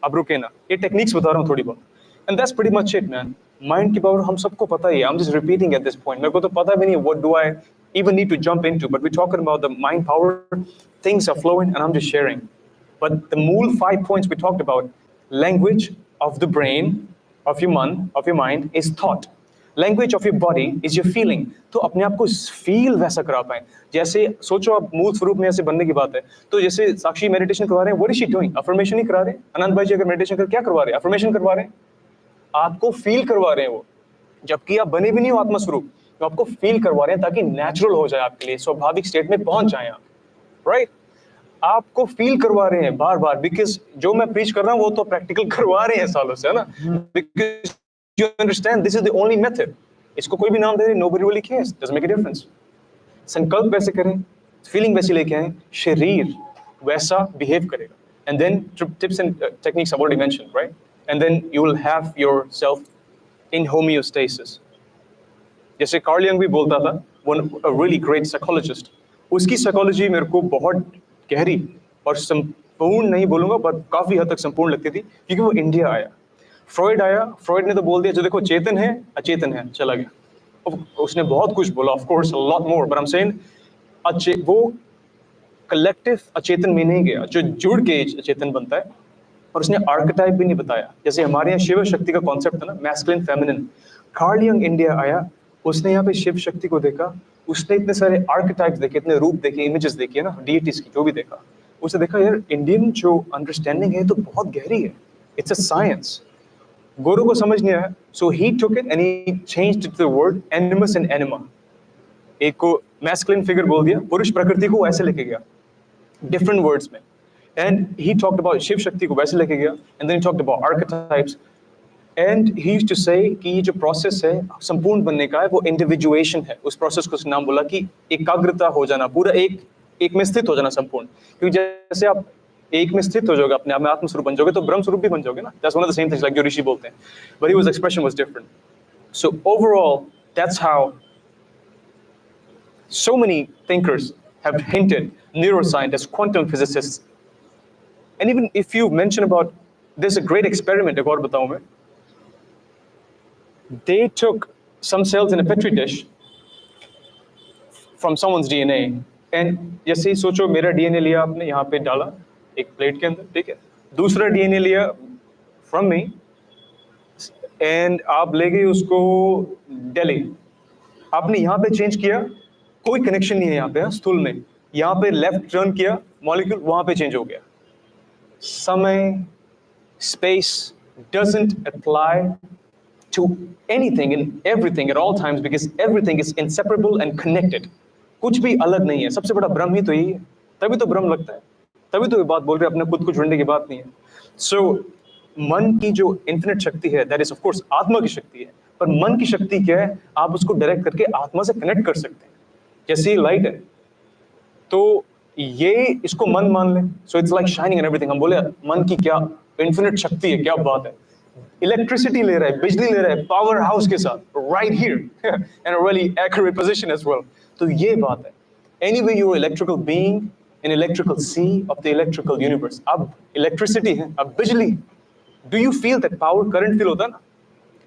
अब रुके ना, ये techniques बता रहा हूँ थोड़ी बहुत, and that's pretty much it man। Mind की पावर हम सबको पता ही है, I'm just repeating at this point, मेरे को तो पता भी नहीं what do I even need to jump into, but we're talking about the mind power, things are flowing and I'm just sharing। But the मूल 5 points we talked about, language of the brain, of your mind is thought, language of your body is your feeling। तो अपने आप को feel वैसा करा पाए, जैसे सोचो आप मूल स्वरूप में ऐसे बनने की बात है, तो जैसे साक्षी मेडिटेशन करवा रहे हैं, what is she doing, affirmation ही करा रहे हैं। अनंत भाई जी अगर मेडिटेशन कर क्या करवा रहे हैं, अफर्मेशन करवा रहे हैं, आपको फील करवा रहे हैं वो, जबकि आप बने भी नहीं हो आत्मा स्वरूप। तो आपको फील करवा रहे हैं ताकि नेचुरल हो जाए आपके लिए, स्वाभाविक स्टेट में पहुंच जाए आप, राइट? आपको फील करवा रहे हैं बार बार, बिकॉज जो मैं प्रीच कर रहा हूँ वो तो प्रैक्टिकल करवा रहे हैं सालों से, है ना? Because you understand this is the only method. इसको कोई भी नाम दे दे, nobody really cares, doesn't make a difference. संकल्प वैसे करें, फीलिंग वैसी लेके आए, शरीर वैसा बिहेव करेगा. And then tips and techniques I already mentioned, right? And then you will have yourself in homeostasis. जैसे कार्ल यंग भी बोलता था, one a really great psychologist, उसकी साइकोलॉजी मेरे को बहुत गहरी और संपूर्ण नहीं बोलूंगा पर काफी हद तक संपूर्ण लगती थी, क्योंकि वो इंडिया आया. फ्रॉइड आया, फ्रॉइड ने तो बोल दिया जो देखो चेतन है अचेतन है, चला गया. उसने बहुत कुछ बोला, of course a lot more, but I am saying वो कलेक्टिव अचेतन में नहीं गया जो जुड़ के अचेतन बनता है. और उसने आर्केटाइप भी नहीं बताया, जैसे हमारे यहाँ शिव शक्ति का कॉन्सेप्ट था ना, masculine feminine. Carl Jung India आया, उसने यहाँ पे शिव शक्ति को देखा, उसने इतने सारे आर्केटाइप्स देखे, इतने रूप देखे, इमेजेस देखी है ना, डीटीज की जो भी देखा, उसने देखा यार इंडियन जो अंडरस्टैंडिंग है तो बहुत गहरी है, इट्स अ साइंस. गोरू को समझ नहीं आया, so he took it and he changed the word animus and anima. एक को मैस्कुलिन फिगर बोल दिया, पुरुष प्रकृति को ऐसे लेके गया डिफरेंट वर्ड्स में, and he talked about Shiva Shakti को वैसे लेके गया, and then he talked about archetypes. And he used to say कि ये जो प्रोसेस है संपूर्ण बनने का है वो इंडिविजुएशन है. उस प्रोसेस को उसने नाम बोला कि एकाग्रता हो जाना, पूरा एक में स्थित हो जाना संपूर्ण. क्योंकि जैसे आप एक में स्थित हो जाओगे, अपने आप में आत्मस्वरूप बन जाओगे, तो ब्रह्म स्वरूप भी बन जाओगे ना. That's one of the same things like जो ऋषि बोलते हैं, but his expression was different. So overall that's how so many thinkers have hinted, neuroscientists, quantum physicists, and even if you mention about, there's a great experiment, एक और बताऊं मैं. They took some cells in a petri dish from someone's DNA, and जैसे ही सोचो मेरा DNA लिया आपने, यहाँ पे डाला एक प्लेट के अंदर, ठीक है, दूसरा DNA लिया from me, and आप ले गए उसको दिल्ली, आपने यहाँ पे चेंज किया, कोई कनेक्शन नहीं है यहाँ पे स्थूल में, यहाँ पे लेफ्ट टर्न किया, मॉलिक्यूल वहां पे चेंज हो गया. समय, space doesn't apply to anything and everything at all times because everything is inseparable and connected. कुछ भी अलग नहीं है, सबसे बड़ा ब्रह्म ही तो यही है, तभी तो ब्रह्म लगता है, तभी तो ये बात बोल रहे हैं, अपने खुद को जुड़ने की बात नहीं है. सो मन की जो इन्फिनिट शक्ति है, दैट इज ऑफ कोर्स आत्मा की शक्ति है, पर मन की शक्ति क्या है, आप उसको डायरेक्ट करके आत्मा से कनेक्ट कर सकते हैं. जैसे लाइट है तो ये इसको मन मान ले, so it's like shining and everything. हम बोले मन की क्या इन्फिनिट शक्ति है, क्या बात है. इलेक्ट्रिसिटी ले रहा है, बिजली ले रहा है, पावर हाउस के साथ, right here and a really accurate position as well. तो ये बात है. Anyway you are electrical being in electrical sea of the electrical universe. अब इलेक्ट्रिसिटी है, अब बिजली. Do you feel that power? Current फील होता है ना.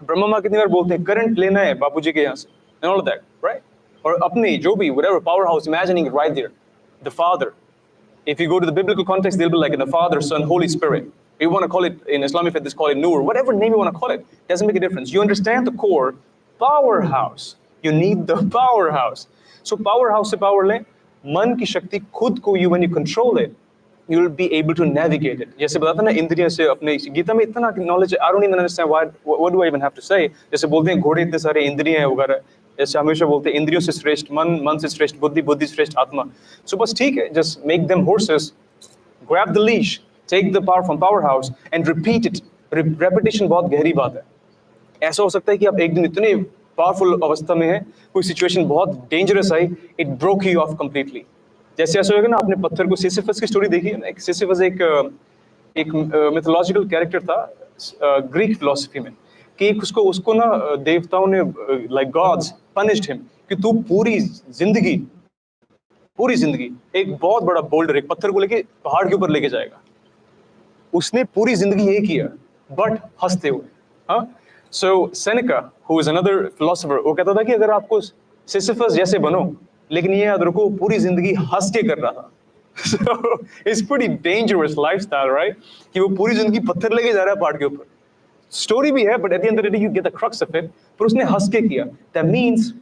ब्रह्मा माँ कितनी बार बोलते हैं करंट लेना है बापूजी के यहाँ से, एंड ऑल दैट, राइट? और अपने जो भी whatever powerhouse, imagining it right there, the Father. If you go to the biblical context, they'll be like in the Father, Son, Holy Spirit. You want to call it in Islamic faith, they call it Nur, whatever name you want to call it, doesn't make a difference. You understand the core powerhouse. You need the powerhouse. So powerhouse से power ले, मन की शक्ति खुद को when you control it, you will be able to navigate it. जैसे बताता ना इंद्रियों से, अपने गीता में इतना knowledge है, I don't even understand what do I even have to say. जैसे बोलते हैं घोड़े इतने सारे इंद्रियां हैं वगैरह, जैसे हमेशा बोलते हैं इंद्रियों से श्रेष्ठ मन, मन से श्रेष्ठ बुद्धि, बुद्धि श्रेष्ठ आत्मा. सो बस ठीक है, just make them horses, grab the leash, take the power from powerhouse and repeat it. Repetition बहुत गहरी बात है. ऐसा हो सकता है कि आप एक दिन इतने पावरफुल अवस्था में है, कोई सिचुएशन बहुत dangerous I, it broke you of completely. जैसे ऐसा होगा ना, आपने पत्थर को, सिसिफस की स्टोरी देखी है ना. सिसिफस एक मिथोलॉजिकल कैरेक्टर था ग्रीक फिलोसफी में, कि उसको ना देवताओं ने लाइक गॉड्स पनिश्ड हिम कि तू पूरी जिंदगी एक बहुत बड़ा बोल्डर, एक पत्थर को लेके पहाड़ के ऊपर लेके जाएगा. उसने पूरी जिंदगी यही किया, बट हंसते हुए. हाँ, so Seneca who is another philosopher, वो कहता था कि अगर आपको सिसिफस जैसे बनो, लेकिन ये याद रखो पूरी जिंदगी हंस के कर रहा था. So it's pretty dangerous lifestyle, right? कि वो पूरी जिंदगी पत्थर लेके जा रहा है पहाड़ के ऊपर. स्टोरी भी है, but at the end of the day you get the crux of it. पर उसने हंस के किया. That means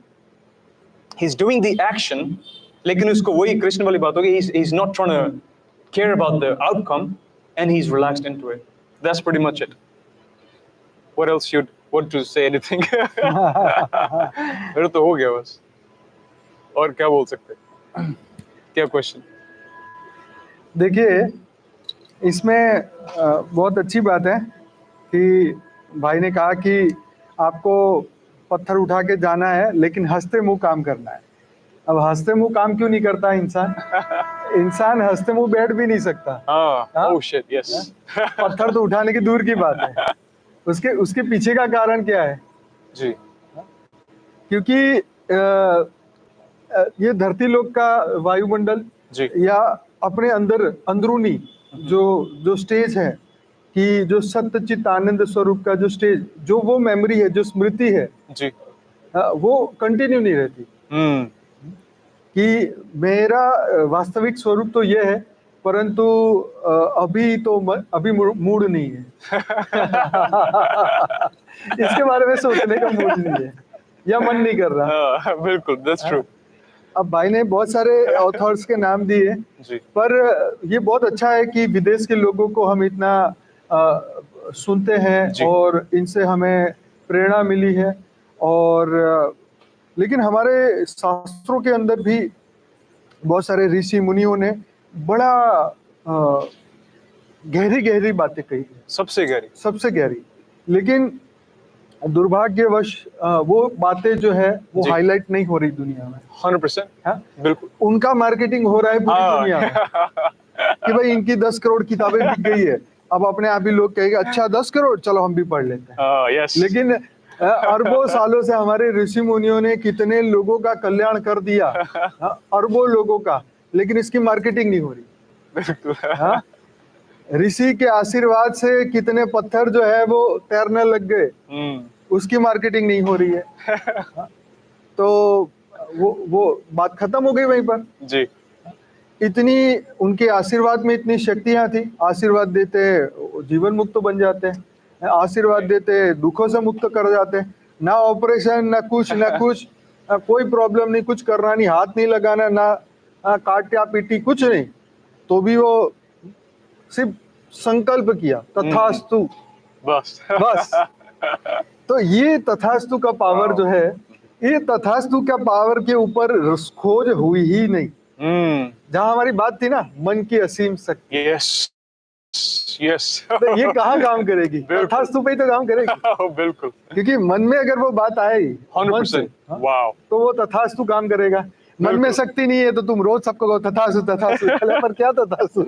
he's doing the action, लेकिन उसको वही कृष्ण वाली बात होगी. He's not trying to care about the outcome, and he's relaxed into it. That's pretty much it. What else should what to say anything. मेरा तो हो गया बस, और क्या बोल सकते हैं? क्या क्वेश्चन? देखिए, इसमें बहुत अच्छी बात है कि भाई ने कहा कि आपको पत्थर उठा के जाना है, लेकिन हंसते मुंह काम करना है। अब हंसते मुंह काम क्यों नहीं करता इंसान? इंसान हंसते मुंह बैठ भी नहीं सकता। हाँ, हाँ? oh shit, yes. पत्थर तो उठाने की दूर की बात है। उसके उसके पीछे का कारण क्या है? जी, क्योंकि ये धरती लोक का वायुमंडल जी, या अपने अंदर अंदरूनी जो जो स्टेज है कि जो सत्य चित आनंद स्वरूप का जो स्टेज, जो वो मेमोरी है, जो स्मृति है, जी, वो कंटिन्यू नहीं रहती हम्म, कि मेरा वास्तविक स्वरूप तो ये है, परंतु अभी तो अभी मूड नहीं है। इसके बारे में सोचने का मूड नहीं है या मन नहीं कर रहा। हाँ, बिल्कुल, that's true. अब भाई ने बहुत सारे ऑथर्स के नाम दिए, जी, पर ये बहुत अच्छा है कि विदेश के लोगों को हम इतना सुनते हैं जी। और इनसे हमें प्रेरणा मिली है। और लेकिन हमारे शास्त्रों के अंदर भी बहुत सारे ऋषि मुनियों ने बड़ा गहरी गहरी बातें कही है, सबसे गहरी, सबसे गहरी। लेकिन दुर्भाग्यवश वो बातें जो है वो जी। हाईलाइट नहीं हो रही दुनिया में। 100%, हाँ? बिल्कुल। उनका मार्केटिंग हो रहा है पूरी दुनिया में कि भाई इनकी 10 करोड़ किताबें बिक गई है। अब अपने आप ही लोग कहेंगे अच्छा 10 करोड़, चलो हम भी पढ़ लेते हैं। यस, लेकिन अरबों सालों से हमारे ऋषि मुनियों ने कितने लोगों का कल्याण कर दिया, अरबों लोगों का, लेकिन इसकी मार्केटिंग नहीं हो रही। बिल्कुल। हाँ? ऋषि के आशीर्वाद से कितने पत्थर जो है वो तैरने लग गए, उसकी मार्केटिंग नहीं हो रही है। हाँ? तो वो बात खत्म हो गई वहीं पर। जी, इतनी उनके आशीर्वाद में इतनी शक्तियां थी, आशीर्वाद देते जीवन मुक्त बन जाते हैं, आशीर्वाद देते दुखों से मुक्त कर जाते हैं। ना ऑपरेशन, ना कुछ, ना कुछ, कोई प्रॉब्लम नहीं, कुछ करना नहीं, हाथ नहीं लगाना, ना काटा पीटी, कुछ नहीं, तो भी वो सिर्फ संकल्प किया तथास्तु, बस। बस। तो ये तथास्तु का पावर जो है, ये तथास्तु का पावर के ऊपर खोज हुई ही नहीं। जहां हमारी बात थी ना, मन की असीम शक्ति, यस, यस। तो ये कहाँ काम करेगी? बिल्कुल। तथास्तु पे ही तो काम करेगी, बिल्कुल, क्योंकि मन में अगर वो बात आएगी मन से, 100%, वाओ। तो वो तथास्तु काम करेगा। मन में शक्ति नहीं है तो तुम रोज सबको कहो तथास्तु तथास्तु, चले पर क्या तथास्तु?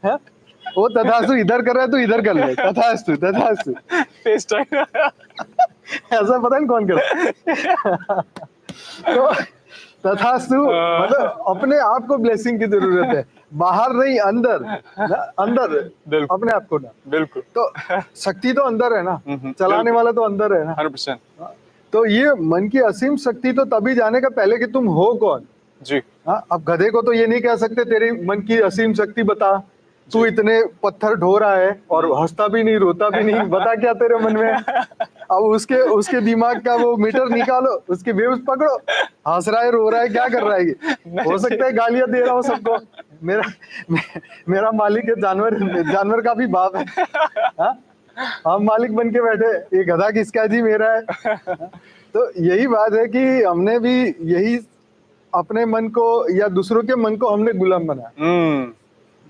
हाँ? वो तथास्तु इधर कर रहा है तो इधर कर ले, तथास्तु तथास्तु। Face time. ऐसा पता नहीं कौन करता। तो तथास्तु मतलब अपने आप को ब्लेसिंग की जरूरत है, बाहर नहीं, अंदर ना, अंदर बिल्कुल। अपने आप को ना। बिल्कुल, तो शक्ति तो अंदर है ना, चलाने वाला तो अंदर है ना। 100%। तो ये मन की असीम शक्ति तो तभी जाने का पहले कि तुम हो कौन। जी, हाँ, अब गधे को तो ये नहीं कह सकते तेरी मन की असीम शक्ति बता, तू इतने पत्थर ढो रहा है और हंसता भी नहीं, रोता भी नहीं, बता क्या तेरे मन में है। अब उसके दिमाग का वो मीटर निकालो, उसके वेव्स पकड़ो, हंस रहा है, रो रहा है, क्या कर रहा है ये? हो सकता है गालियां दे रहा हूँ सबको, मेरा मालिक है, जानवर का भी बाप है। हाँ? हम मालिक बन के बैठे, ये गधा किसका जी, मेरा है। तो यही बात है कि हमने भी यही अपने मन को या दूसरों के मन को हमने गुलाम बनाया।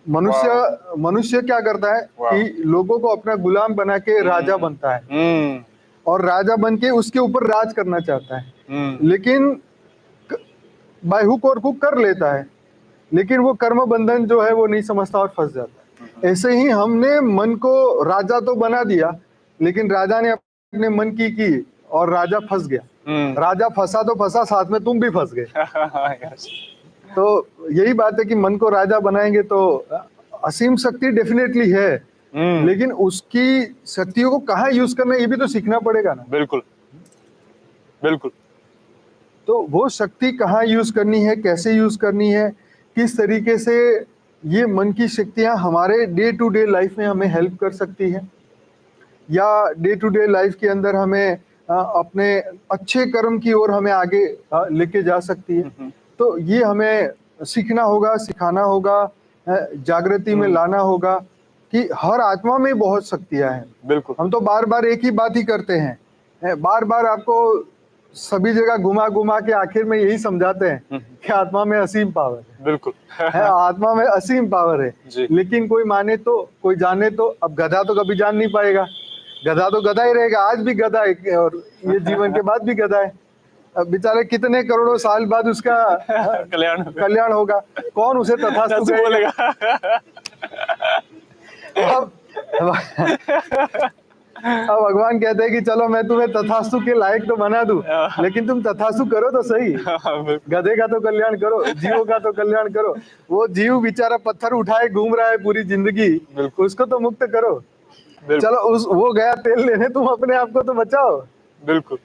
मनुष्य क्या करता है कि लोगों को अपना गुलाम बना के राजा बनता है, और राजा बन के उसके ऊपर राज करना चाहता है, लेकिन बाय हुक और हुक कर लेता है, लेकिन वो कर्म बंधन जो है वो नहीं समझता और फंस जाता है। ऐसे ही हमने मन को राजा तो बना दिया, लेकिन राजा ने अपने मन की और राजा फंस गया। राजा फंसा तो फंसा, साथ में तुम भी फंस गए। yes. तो यही बात है कि मन को राजा बनाएंगे तो असीम शक्ति डेफिनेटली है, लेकिन उसकी शक्तियों को कहाँ यूज करना है ये भी तो सीखना पड़ेगा ना। बिल्कुल, बिल्कुल। तो वो शक्ति कहाँ यूज करनी है, कैसे यूज करनी है, किस तरीके से ये मन की शक्तियां हमारे डे टू डे लाइफ में हमें हेल्प कर सकती है, या डे टू डे लाइफ के अंदर हमें अपने अच्छे कर्म की ओर हमें आगे लेके जा सकती है। तो ये हमें सीखना होगा, सिखाना होगा, जागृति में लाना होगा कि हर आत्मा में बहुत शक्तियां हैं। बिल्कुल। हम तो बार बार एक ही बात ही करते हैं बार बार आपको सभी जगह घुमा घुमा के आखिर में यही समझाते हैं कि आत्मा में असीम पावर है। बिल्कुल आत्मा में असीम पावर जी। है, लेकिन कोई माने तो कोई जाने तो। अब गधा तो कभी जान नहीं पाएगा, गधा तो गधा ही रहेगा, आज भी गधा है और ये जीवन के बाद भी गधा है। अब बेचारे कितने करोड़ों साल बाद उसका कल्याण होगा, कौन उसे तथास्तु बोलेगा। अब भगवान कहते हैं कि चलो मैं तुम्हें तथास्तु के लायक तो बना दूं, लेकिन तुम तथास्तु करो तो सही। गधे का तो कल्याण करो, जीवों का तो कल्याण करो। वो जीव बेचारा पत्थर उठाए घूम रहा है पूरी जिंदगी, उसको तो मुक्त करो। चलो वो गया तेल लेने, तुम अपने आप को तो बचाओ। बिल्कुल।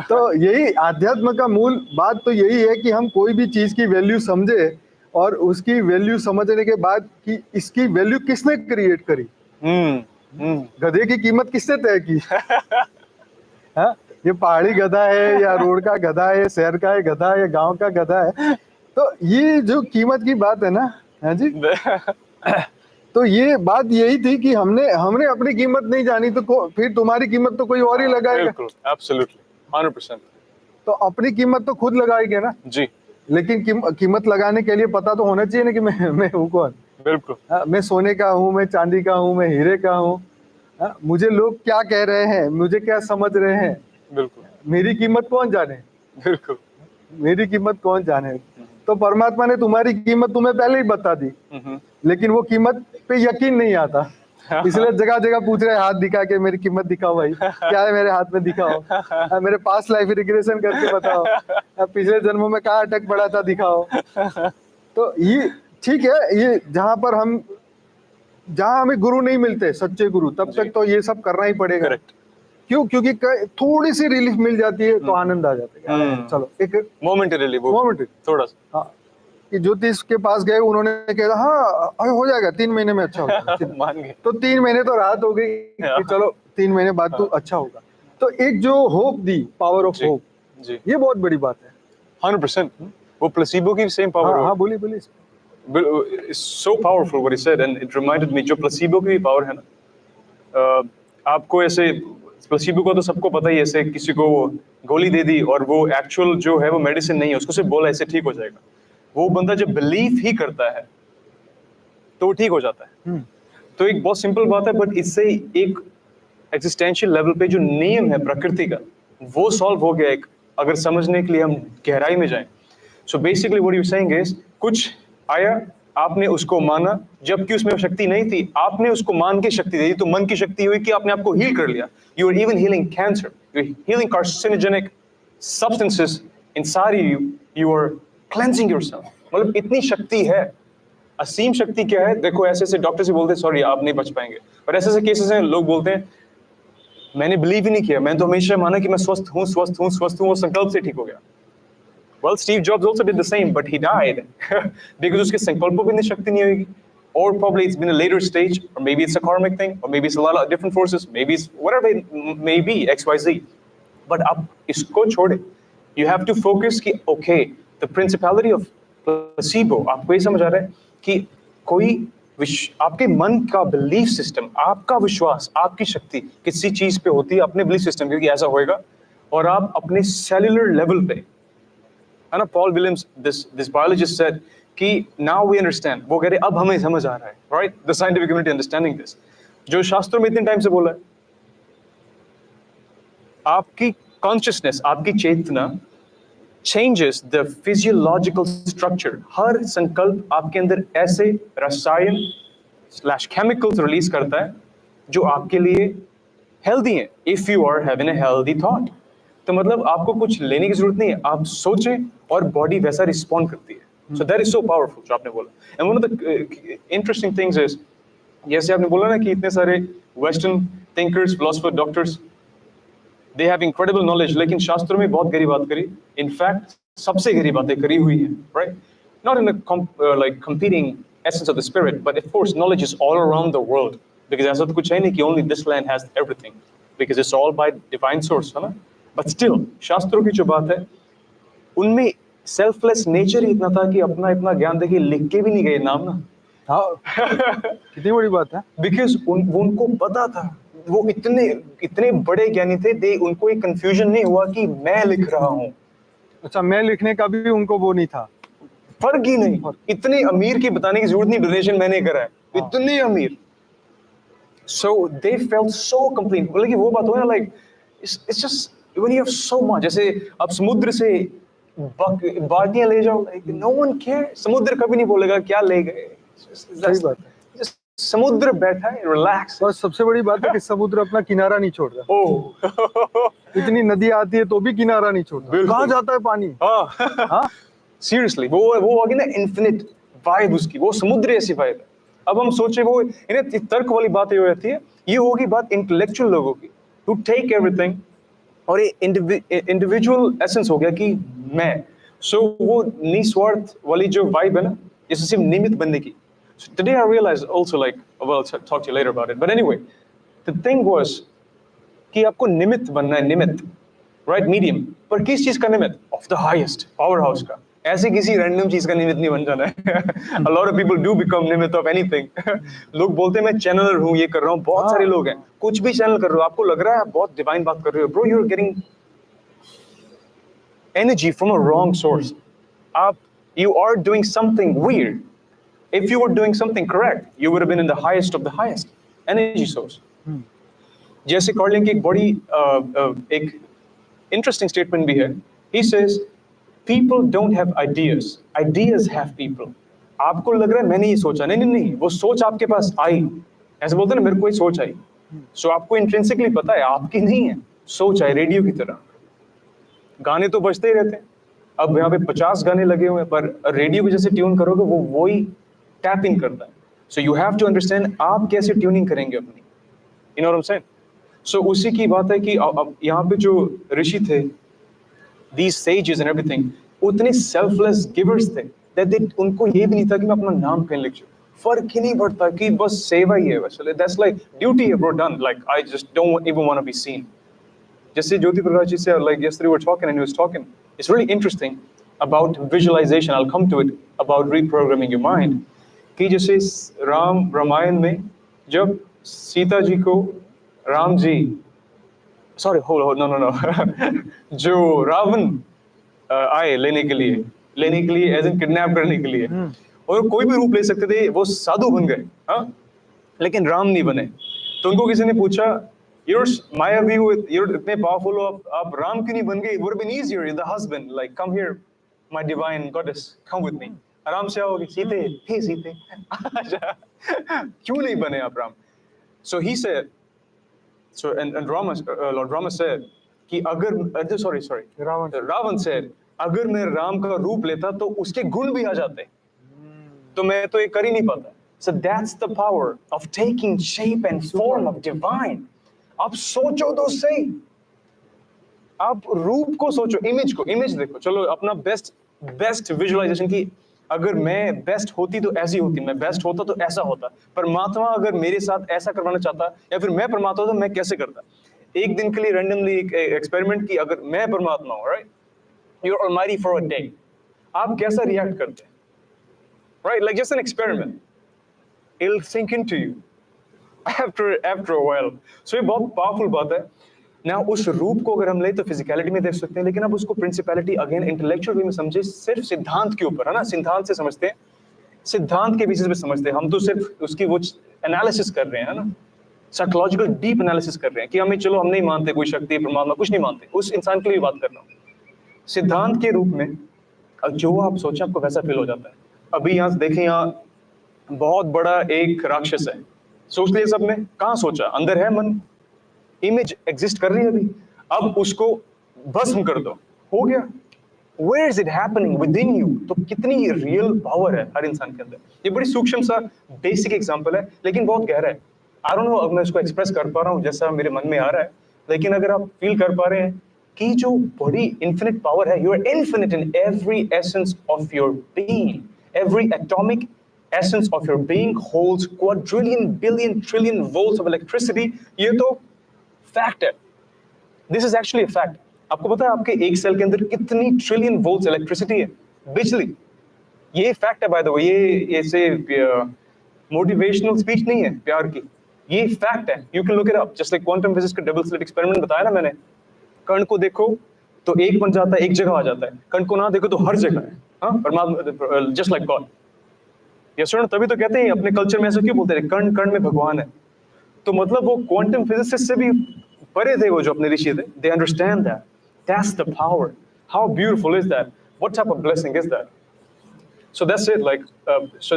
तो यही आध्यात्म का मूल बात तो यही है कि हम कोई भी चीज की वैल्यू समझे, और उसकी वैल्यू समझने के बाद कि इसकी वैल्यू किसने क्रिएट करी। गधे की कीमत किसने तय की? ये पहाड़ी गधा है या रोड का गधा है, शहर का है गधा है या गांव का गधा है? तो ये जो कीमत की बात है ना, है जी, तो ये बात यही थी कि हमने अपनी कीमत नहीं जानी, तो फिर तुम्हारी कीमत तो कोई और ही लगाएगा। बिल्कुल, एब्सोल्युटली, 100%। तो अपनी कीमत तो खुद लगाएंगे ना जी। लेकिन कीमत लगाने के लिए पता तो होना चाहिए ना कि मैं हूँ कौन। बिल्कुल। मैं सोने का हूँ, मैं चांदी का हूँ, मैं हीरे का हूँ। मुझे लोग क्या कह रहे हैं, मुझे क्या समझ रहे हैं, बिल्कुल, मेरी कीमत कौन जाने। बिल्कुल, मेरी कीमत कौन जाने। तो परमात्मा ने तुम्हारी कीमत तुम्हें पहले ही बता दी, लेकिन वो कीमत पे यकीन नहीं आता, इसलिए जगह जगह पूछ रहे, हाथ दिखा के मेरी कीमत दिखाओ भाई, क्या है मेरे हाथ में दिखाओ, मेरे पास्ट लाइफ रिग्रेशन करके बताओ, पिछले जन्मों में कहाँ अटक पड़ा था दिखाओ। तो ये ठीक है, ये जहाँ हमें गुरु नहीं मिलते, सच्चे गुरु, तब तक तो ये सब करना ही पड़ेगा। करेक्ट। क्यों? क्योंकि थोड़ी सी रिलीफ मिल जाती है तो आनंद आ जाता है। चलो एक मोमेंटरी थोड़ा सा। हाँ, कि ज्योतिष के पास गए, उन्होंने कहा हाँ हो जाएगा 3 महीने में अच्छा होगा। मान गए। तो 3 महीने तो राहत हो गई कि चलो 3 महीने बाद तो अच्छा होगा। तो एक जो hope the, power of hope, ये बहुत बड़ी बात है। 100%। वो प्लेसिबो की सेम पावर। हाँ बोलिए। So powerful what he said, and it reminded me, जो प्लेसिबो की पावर है ना, आपको ऐसे प्लेसिबो को तो सबको पता ही, ऐसे किसी को गोली दे दी और वो एक्चुअल जो है वो मेडिसिन नहीं है, उसको सिर्फ बोला ऐसे ठीक हो जाएगा। वो बंदा जब बिलीव ही करता है तो वो ठीक हो जाता है। तो एक बहुत सिंपल बात है, बट इससे एक एग्जिस्टेंशियल लेवल पे जो नियम है प्रकृति का, वो सॉल्व हो गया एक, अगर समझने के लिए हम गहराई में जाएं। So basically what you saying is, कुछ आया, आपने उसको माना, जबकि उसमें शक्ति नहीं थी, आपने उसको मान के शक्ति दे दी, तो मन की शक्ति हुई कि आपने आपको हील कर लिया। You are even healing cancer, you are healing carcinogenic substances inside you, you are cleansing yourself. मतलब इतनी शक्ति है, असीम शक्ति क्या है। देखो ऐसे ऐसे डॉक्टर से बोलते हैं सॉरी आप नहीं बच पाएंगे, और ऐसे ऐसे केसेस हैं लोग बोलते हैं मैंने बिलीव ही नहीं किया, मैं तो हमेशा माना कि मैं स्वस्थ हूँ, वो संकल्प से ठीक हो गया। Well, Steve Jobs also did the same, but he died because उसके संकल्पों पे इतनी शक्ति नहीं होगी। Or probably it's been a later stage, or maybe it's a karmic thing, or maybe it's a lot of different forces, maybe it's whatever it may be, X, Y, Z. But आप इसको छोड़े, you have to focus कि okay, the principality of placebo, आपको ये समझ आ रहा है कि कोई आपके मन का बिलीफ सिस्टम, आपका विश्वास, आपकी शक्ति किसी चीज पे होती है, अपने बिलीफ सिस्टम, क्योंकि ऐसा होएगा, और आप अपने सेलुलर लेवल पे, है ना, Paul Williams this biologist said कि नाउ वी अंडरस्टैंड, वो कह रहे अब हमें समझ आ रहा है, right, the scientific community understanding this, जो शास्त्रों में इतने टाइम से बोला है। आपकी कॉन्शियसनेस, आपकी चेतना changes the physiological structure। हर संकल्प आपके अंदर ऐसे रसायन / chemicals रिलीज करता है जो आपके लिए हेल्दी है, if you are having a healthy thought। तो मतलब आपको कुछ लेने की जरूरत नहीं है, आप सोचें और बॉडी वैसा रिस्पॉन्ड करती है। So that is so powerful जो आपने बोला। And one of the interesting things is, जैसे आपने बोला ना कि इतने सारे western thinkers, philosophers, doctors, they have incredible knowledge, लेकिन शास्त्रों में बहुत गहरी बात करी, इनफैक्ट सबसे गहरी बातें करी हुई है, right? Not in a like competing essence of the spirit, but of course knowledge is all around the world, because ऐसा तो कुछ है नहीं कि only this land has everything, because it's all by divine source, है ना? But still शास्त्रों की जो बात है, उनमें सेल्फलेस नेचर ही इतना था कि अपना इतना ज्ञान देखिए लिख के भी नहीं गए नाम ना। हाँ कितनी बड़ी बात है। बिकॉज उनको पता था वो इतने इतने बड़े ज्ञानी थे, दे उनको एक कंफ्यूजन नहीं हुआ कि मैं लिख रहा हूँ, अच्छा, मैं लिखने का भी उनको वो नहीं था। फर्क ही नहीं। इतने अमीर की बताने की जरूरत नहीं, डोनेशन मैंने करा है, इतने अमीर। So they felt so complete. मतलब वो बात हो ना, like it's just when you have so much, जैसे आप समुद्र से बाल्टियां ले जाओ, like no one cares, समुद्र कभी नहीं बोलेगा क्या ले गए। सही बात है। Just समुद्र बैठा है, रिलैक्स। और सबसे बड़ी बात है कि समुद्र अपना किनारा नहीं छोड़ रहा। ओह इतनी नदी आती है तो भी किनारा नहीं छोड़ता। बिल्कुल। कहाँ जाता है पानी? हाँ हाँ, सीरियसली वो होगी ना इन्फिनिट वाइब उसकी, वो समुद्र ऐसी वाइब है। अब हम सोचे वो इन्हें तर्क वाली बात ये हो जाती है, ये होगी बात इंटेलेक्चुअल लोगों की, टू टेक एवरीथिंग, और ये इंडिविजुअल एसेंस हो गया कि मैं। सो वो निस्वार्थ वाली जो वाइब है ना, जैसे सिर्फ निमित्त बनने की। So today I realized also, like, well, I'll talk to you later about it, but anyway, the thing was कि आपको निमित्त बनना है, निमित्त, राइट, मीडियम। पर किस चीज का निमित्त? Of the highest power house का। ऐसे किसी रैंडम चीज का निमित्त नहीं बन जाना है। A lot of people do become निमित्त of anything. लोग बोलते हैं मैं चैनलर हूँ, ये कर रहा हूँ, बहुत सारे लोग हैं कुछ भी चैनल कर रहे हो, आपको लग रहा है आप बहुत डिवाइन बात कर रहे हो, bro you are getting energy from a wrong source. You are doing something weird. If you were doing something correct, you would have been in the highest of the highest energy source. जैसे curling की एक बड़ी एक interesting statement भी है. He says, people don't have ideas. Ideas have people. आपको लग रहा है मैंने ये सोचा, नहीं नहीं नहीं, वो सोच आपके पास आई। ऐसे बोलते हैं ना, मेरे को ये सोच आई। सो आपको इंट्रिंसिकली पता है आपकी नहीं है, सोच आई, रेडियो की तरह। गाने तो बजते ही रहते हैं, अब यहाँ पे 50 गाने लगे हुए हैं, पर रेडियो को जैसे ट्यून करोगे वो वही टैपिंग करता है। So you have to understand आप कैसे ट्यूनिंग करेंगे अपनी, you know what I am saying. So उसी की बात है कि अब यहाँ पे जो ऋषि थे, these sages and everything, उतने selfless givers थे that they, उनको ये भी नहीं था कि मैं अपना नाम कहीं लिख दूं, फर्क ही नहीं पड़ता कि बस सेवा ही है बस, that's like duty है bro, done, like I just don't even want to be seen. जैसे ज्योति प्रकाश जी से, like yesterday we were talking and he was talking, it's really interesting about visualization, I'll come to it, about reprogramming your mind, कि जैसे रामायण में जब सीता जी को Ram ji, sorry hold no जो रावण आए लेने के लिए एज इन किडनैप करने के लिए, और कोई भी रूप ले सकते थे, वो साधु बन गए, हाँ, लेकिन राम नहीं बने। तो उनको किसी ने पूछा, you're मायावी हो, you're इतने पावरफुल हो, आप राम क्यों नहीं बन गए? It would have been easier, you're the husband, like come here my divine goddess, come with me, आराम से आओगे। सीते हे सीते क्यों नहीं बने आप Ram? So he said, so and Rama, Lord Rama said कि अगर रावण said, अगर मैं राम का रूप लेता तो उसके गुण भी आ जाते, तो मैं तो ये कर ही नहीं पाता। So that's the power of taking shape and form of divine. आप सोचो तो सही, आप रूप को सोचो, इमेज देखो, चलो अपना बेस्ट विजुअलाइजेशन की, अगर मैं बेस्ट होती तो ऐसी होती, मैं बेस्ट होता तो ऐसा होता, परमात्मा अगर मेरे साथ ऐसा करवाना चाहता, या फिर मैं परमात्मा तो मैं कैसे करता। एक दिन के लिए रैंडमली एक एक्सपेरिमेंट की, अगर मैं परमात्मा हूँ, right, you are almighty for a day, आप कैसा रिएक्ट करते हैं, right, like just an experiment, it will sink into you after a while. So ये बहुत पावरफुल बात है ना। उस रूप को अगर हम ले तो फिजिकलिटी में देख सकते हैं, लेकिन अब उसको प्रिंसिपलिटी अगेन इंटेलेक्चुअल वे में समझे, सिर्फ सिद्धांत के ऊपर, है ना, सिद्धांत से समझते हैं, सिद्धांत के बेसिस पे समझते हैं। हम तो सिर्फ उसकी वो एनालिसिस कर रहे हैं, है ना, साइकोलॉजिकल डीप एनालिसिस कर रहे हैं कि हमें, चलो हम नहीं मानते कोई शक्ति परमात्मा, कुछ नहीं मानते, उस इंसान के लिए बात कर रहा हूँ। सिद्धांत के रूप में जो आप सोचे आपको वैसा फील हो जाता है। अभी यहाँ देखें, यहाँ बहुत बड़ा एक राक्षस है, सोच लिया सबने, कहाँ सोचा, अंदर है मन, इमेज एग्जिस्ट कर रही है अभी, अब उसको भस्म कर दो, हो गया। Where is it happening within you? तो कितनी रियल पावर है हर इंसान के अंदर। ये बड़ी सूक्ष्म सा बेसिक एग्जांपल है, लेकिन बहुत गहरा है। आई डोंट नो अब मैं इसको एक्सप्रेस कर पा रहा हूँ जैसा मेरे मन में आ रहा है, लेकिन अगर आप फील कर पा रहे हैं कि जो बड़ी इन्फिनिट पावर है, you are infinite in every essence of your being, every atomic essence of your being holds quadrillion billion trillion volts of electricity। ये तो फैक्ट है, this is actually a fact. आपको पता है आपके एक सेल के अंदर कितनी ट्रिलियन वोल्ट्स इलेक्ट्रिसिटी है, बिजली। ये फैक्ट है बाय द वे, ये ऐसे मोटिवेशनल स्पीच नहीं है प्यार की, ये फैक्ट है, you can look it up, just like quantum physics का डबल स्लिट एक्सपेरिमेंट बताया ना मैंने। कण को देखो तो एक बन जाता है, एक जगह आ जाता है, कण को ना देखो तो हर जगह है। हाँ, परमात्मा, जस्ट लाइक गॉड। यस और तभी तो कहते हैं अपने कल्चर में ऐसा क्यों बोलते हैं, कण कण में भगवान है। तो मतलब वो क्वांटम फिजिसिस्ट से भी परे थे वो जो अपने ऋषि थे। They understand that, that's the power, how beautiful is that, what type of blessing is that. So that's it. Like, so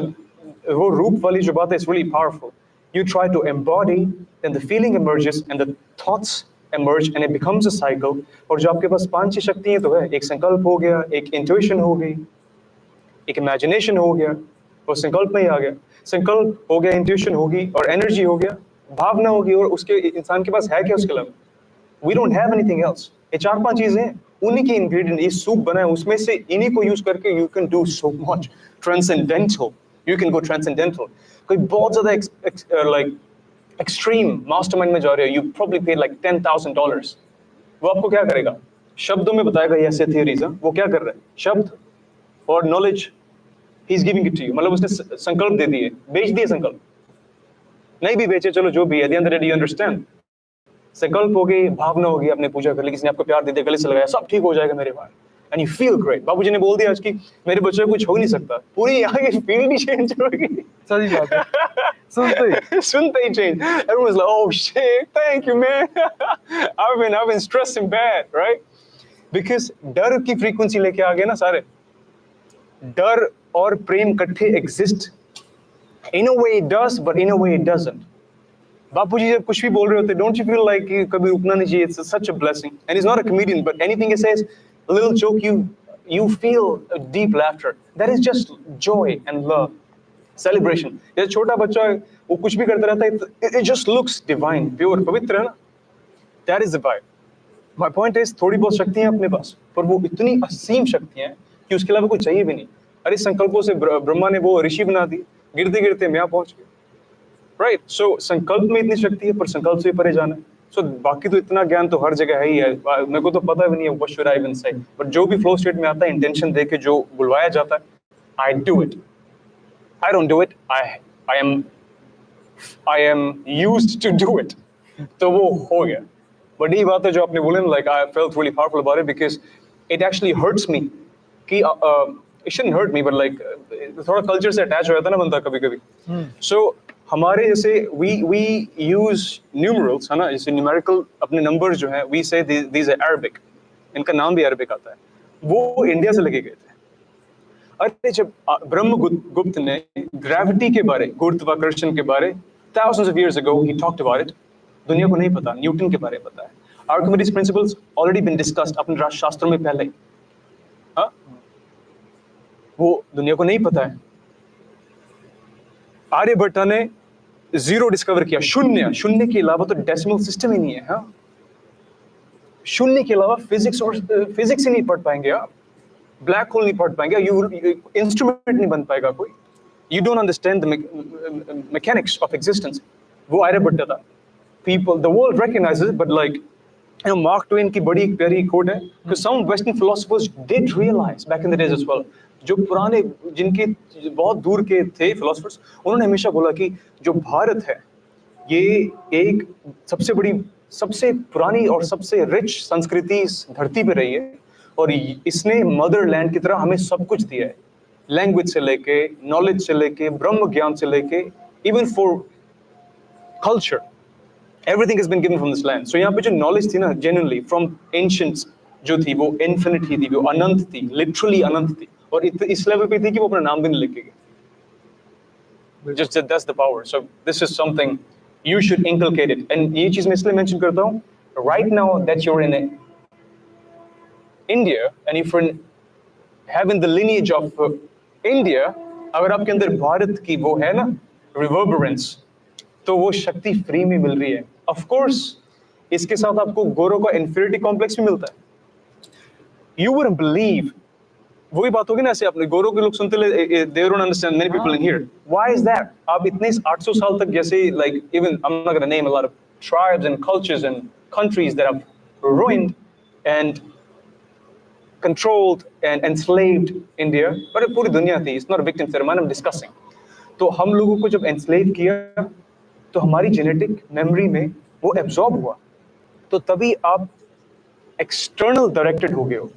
वो रूप वाली जो बात है, it's really powerful. You try to embody, then the feeling emerges, and the thoughts emerge, and it becomes a cycle. और जो आपके पास 5-6 शक्तियाँ तो है, एक संकल्प हो गया, एक intuition हो गई, एक imagination हो गया, वो संकल्प में ही आ गया। संकल्प हो गया, intuition होगी, और energy हो गया, भावना होगी, और उसके इंसान के पास है क्या उसके अलावा? We don't have anything else. ये 4-5 चीजें हैं, उन्हीं के इंग्रेडिएंट, ये सूप बना है, उसमें से इन्हीं को यूज करके you can do so much transcendental. You can go transcendental. कोई बहुत ज्यादा like extreme mastermind में जा रहे हो, you probably paid like $10,000. वो आपको क्या करेगा? शब्दों में बताएगा ये ऐसे theories हैं, वो क्या कर रहा है? शब्द और knowledge, he's giving it to you. मतलब उसने संकल्प दे दिए, बेच दिए संकल्प, नहीं भी बेचे, चलो जो भी है, at the end of the day you understand. संकल्प हो गई, भावना हो गई, आपने पूजा कर ली, किसी ने आपको प्यार दे दिया, गले से लगाया, सब ठीक हो जाएगा मेरे भाई, एंड यू फील ग्रेट। बाबूजी ने बोल दिया आज की मेरे बच्चे को कुछ हो ही नहीं सकता, पूरी यहाँ की फील भी चेंज हो गई। सही बात है, सुनते ही change. Everyone was like, oh shit, thank you man, I've been stressing bad, right? Because डर की फ्रीक्वेंसी लेके आ गए ना सारे। डर और प्रेम इकट्ठे exist, in a way it does, but in a way it doesn't. बापूजी जब कुछ भी बोल रहे होते, don't you feel like कभी रुकना नहीं चाहिए? It's such a blessing. And he's not a comedian, but anything he says, a little joke, you feel a deep laughter. That is just joy and love, celebration. जैसे छोटा बच्चा है, वो कुछ भी करता रहता है, it just looks divine, pure, पवित्र है ना? That is the vibe. My point is, थोड़ी बहुत शक्तियाँ अपने पास, पर वो इतनी असीम शक्तियाँ हैं कि उसके अलावा कुछ चाहिए भी नहीं। अरे संकल्पों से ब्रह्मा ने वो ऋषि बना दी, गिरते गिरते मैं यहाँ पहुंच गया। राइट, सो संकल्प में इतनी शक्ति है, पर संकल्प से परे जाना है। सो बाकी तो इतना ज्ञान तो हर जगह है ही है, मेरे को तो पता भी नहीं है व्हाट शुड आई इवन से, बट जो भी फ्लो स्टेट में आता है, इंटेंशन दे के जो बुलवाया जाता है, I do it. I don't do it, I am used to do it, तो वो हो गया। बट ये बात है जो आपने बोले, like I felt really powerful about it, because it actually hurts me कि it shouldn't hurt me, but like थोड़ा कल्चर से अटैच हो जाता है ना बंदा कभी कभी। सो हमारे जैसे we use numerals है ना, जैसे न्यूमेरिकल अपने नंबर्स जो हैं, we say these are Arabic, इनका नाम भी अरबिक आता है, वो इंडिया से लेके गए थे। अरे जब ब्रह्मगुप्त ने ग्रेविटी के बारे, गुरुत्वाकर्षण के बारे, thousands of years ago he talked about it, दुनिया को नहीं पता, न्यूटन के बारे में पता है। Archimedes principles already been discussed अपने राष्ट्रशास्त्रों में पहले, हाँ, वो दुनिया को नहीं पता है। आर्यभट्ट ने जीरो डिस्कवर किया, शून्य, शून्य के अलावा तो डेसिमल सिस्टम ही नहीं है। हाँ, शून्य के अलावा फिजिक्स ही नहीं पढ़ पाएंगे आप, ब्लैक होल नहीं पढ़ पाएंगे, इंस्ट्रूमेंट नहीं बन पाएगा कोई, you don't understand the mechanics of existence. वो आर्यभट्ट था। People, the world recognises, but like Mark Twain की बड़ी एक प्यारी कोट है कि some western philosophers did realise back in the days as well, जो पुराने, जिनके बहुत दूर के थे फिलोसफर्स, उन्होंने हमेशा बोला कि जो भारत है ये एक सबसे बड़ी, सबसे पुरानी और सबसे रिच संस्कृति इस धरती पे रही है, और इसने मदरलैंड की तरह हमें सब कुछ दिया है, लैंग्वेज से लेके, नॉलेज से लेके, ब्रह्म ज्ञान से लेके, even for culture, everything has been given from this land. So यहाँ पे जो नॉलेज थी ना, जेन्युइनली फ्रॉम एंशिएंट्स जो थी, वो इन्फिनिट ही थी, वो अनंत थी, लिटरली अनंत थी, और इस लेवल पे थी कि वो अपना नाम भी नहीं लिख के गए। Just that's the power. So this is something you should inculcate it. And ये चीज मैं इसलिए mention करता हूँ, right now that you're in India and if you're having the lineage of India, अगर आपके अंदर भारत की वो है ना reverberance, तो वो शक्ति फ्री में मिल रही है। Of course, इसके साथ आपको गोरों का inferiority complex भी मिलता है। You wouldn't believe, वही बात होगी ना, ऐसे अपने गोरों के लोग सुनते ले, they don't understand, many people in here. Why is that? आप इतने 800 साल तक जैसे, like even I'm not gonna name a lot of tribes and cultures and countries that have ruined and controlled and enslaved India, but पूरी दुनिया थी, it's not a victim ceremony, I'm discussing. तो हम लोगों को जब enslave किया, तो हमारी जेनेटिक मेमोरी में वो एब्जॉर्ब हुआ, तो तभी आप एक्सटर्नल डायरेक्टेड हो गए हो।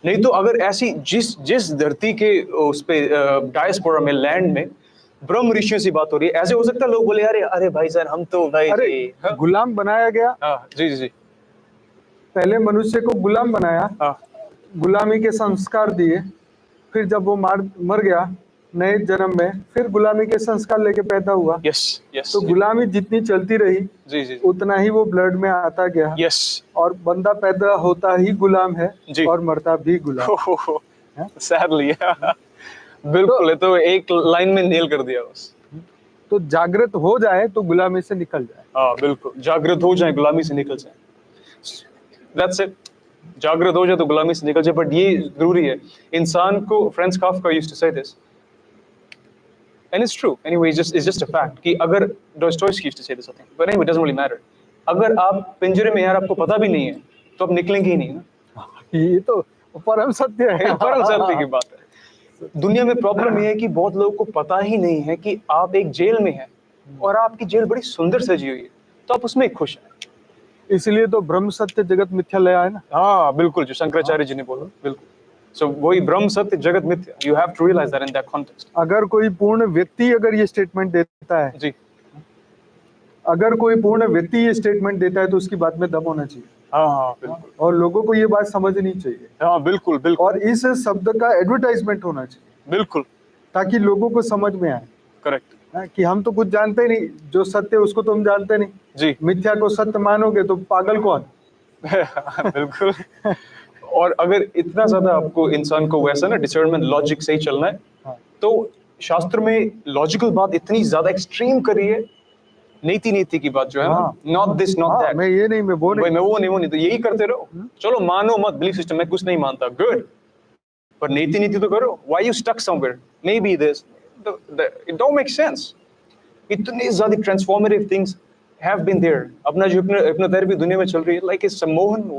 नहीं तो अगर ऐसी जिस जिस धरती के उस पे डायस्पोरा में, लैंड में ब्रह्म ऋषियों से बात हो रही है, ऐसे हो सकता है लोग बोले अरे अरे भाई जान हम तो भाई अरे जी हाँ गुलाम बनाया गया, हाँ, जी जी जी पहले मनुष्य को गुलाम बनाया, हाँ गुलामी के संस्कार दिए, फिर जब वो मर गया नए जन्म में, फिर गुलामी के संस्कार लेके पैदा हुआ। यस यस तो गुलामी जितनी चलती रही जी जी उतना ही वो ब्लड में आता गया, यस और बंदा पैदा होता ही गुलाम है जी। और मरता भी गुलाम है। सैडली बिल्कुल, ये तो एक लाइन में नेल कर दिया बस। तो जागृत हो जाए तो गुलामी से निकल जाए। हाँ बिल्कुल, जागृत हो जाए गुलामी से निकल जाए, दैट्स इट। जागृत हो जाए तो गुलामी से निकल जाए। बट ये जरूरी है इंसान को, Franz Kafka used to say this and it's true anyway, it's just a fact कि अगर Dostoevsky used to say this I think, but anyway it doesn't really matter, अगर आप पिंजरे में यार आपको पता भी नहीं है तो आप निकलेंगे ही नहीं ना। ये तो परम सत्य है। परम सत्य की बात है। दुनिया में प्रॉब्लम ये है कि बहुत लोगों को पता ही नहीं है कि आप एक जेल में हैं और आपकी जेल बड़ी सुंदर सजी हुई है, तो आप उसमें खुश हैं। इसलिए तो ब्रह्म सत्य जगत मिथ्या लया है ना। हाँ बिल्कुल, जो शंकराचार्य जी ने बोला, बिल्कुल। सो वही ब्रह्म सत्य जगत मिथ्या, you have to realise that in that context. अगर कोई पूर्ण व्यक्ति अगर ये स्टेटमेंट देता है जी, अगर कोई पूर्ण व्यक्ति ये स्टेटमेंट देता है तो उसकी बात में दम होना चाहिए। हाँ हाँ बिल्कुल, और लोगों को ये बात समझनी चाहिए, हाँ बिल्कुल बिल्कुल और इस शब्द का एडवर्टाइजमेंट होना चाहिए बिल्कुल, ताकि लोगों को समझ में आए करेक्ट कि हम तो कुछ जानते ही नहीं, जो सत्य उसको तो हम जानते नहीं। जी। मिथ्या को सत्य मानोगे तो पागल कौन। बिल्कुल। और अगर इतना ज्यादा आपको इंसान को वैसा ना डिसर्नमेंट लॉजिक से ही चलना है, हाँ। तो शास्त्र में लॉजिकल बात इतनी ज्यादा एक्सट्रीम करी है, नीति नीति की बात जो है ना, हाँ। नॉट दिस नॉट हाँ, दैट, मैं ये नहीं, मैं वो नहीं। मैं वो नहीं, तो यही करते रहो। चलो मानो मत, बिलीफ सिस्टम में कुछ नहीं मानता, गुड, पर नीति नीति तो करो। Why you stuck somewhere, maybe this, it don't make sense. इतनी ज्यादा transformative things have been there. अपना जो हिप्नोथेरेपी दुनिया में चल रही है, लाइक इट्स सम्मोहन,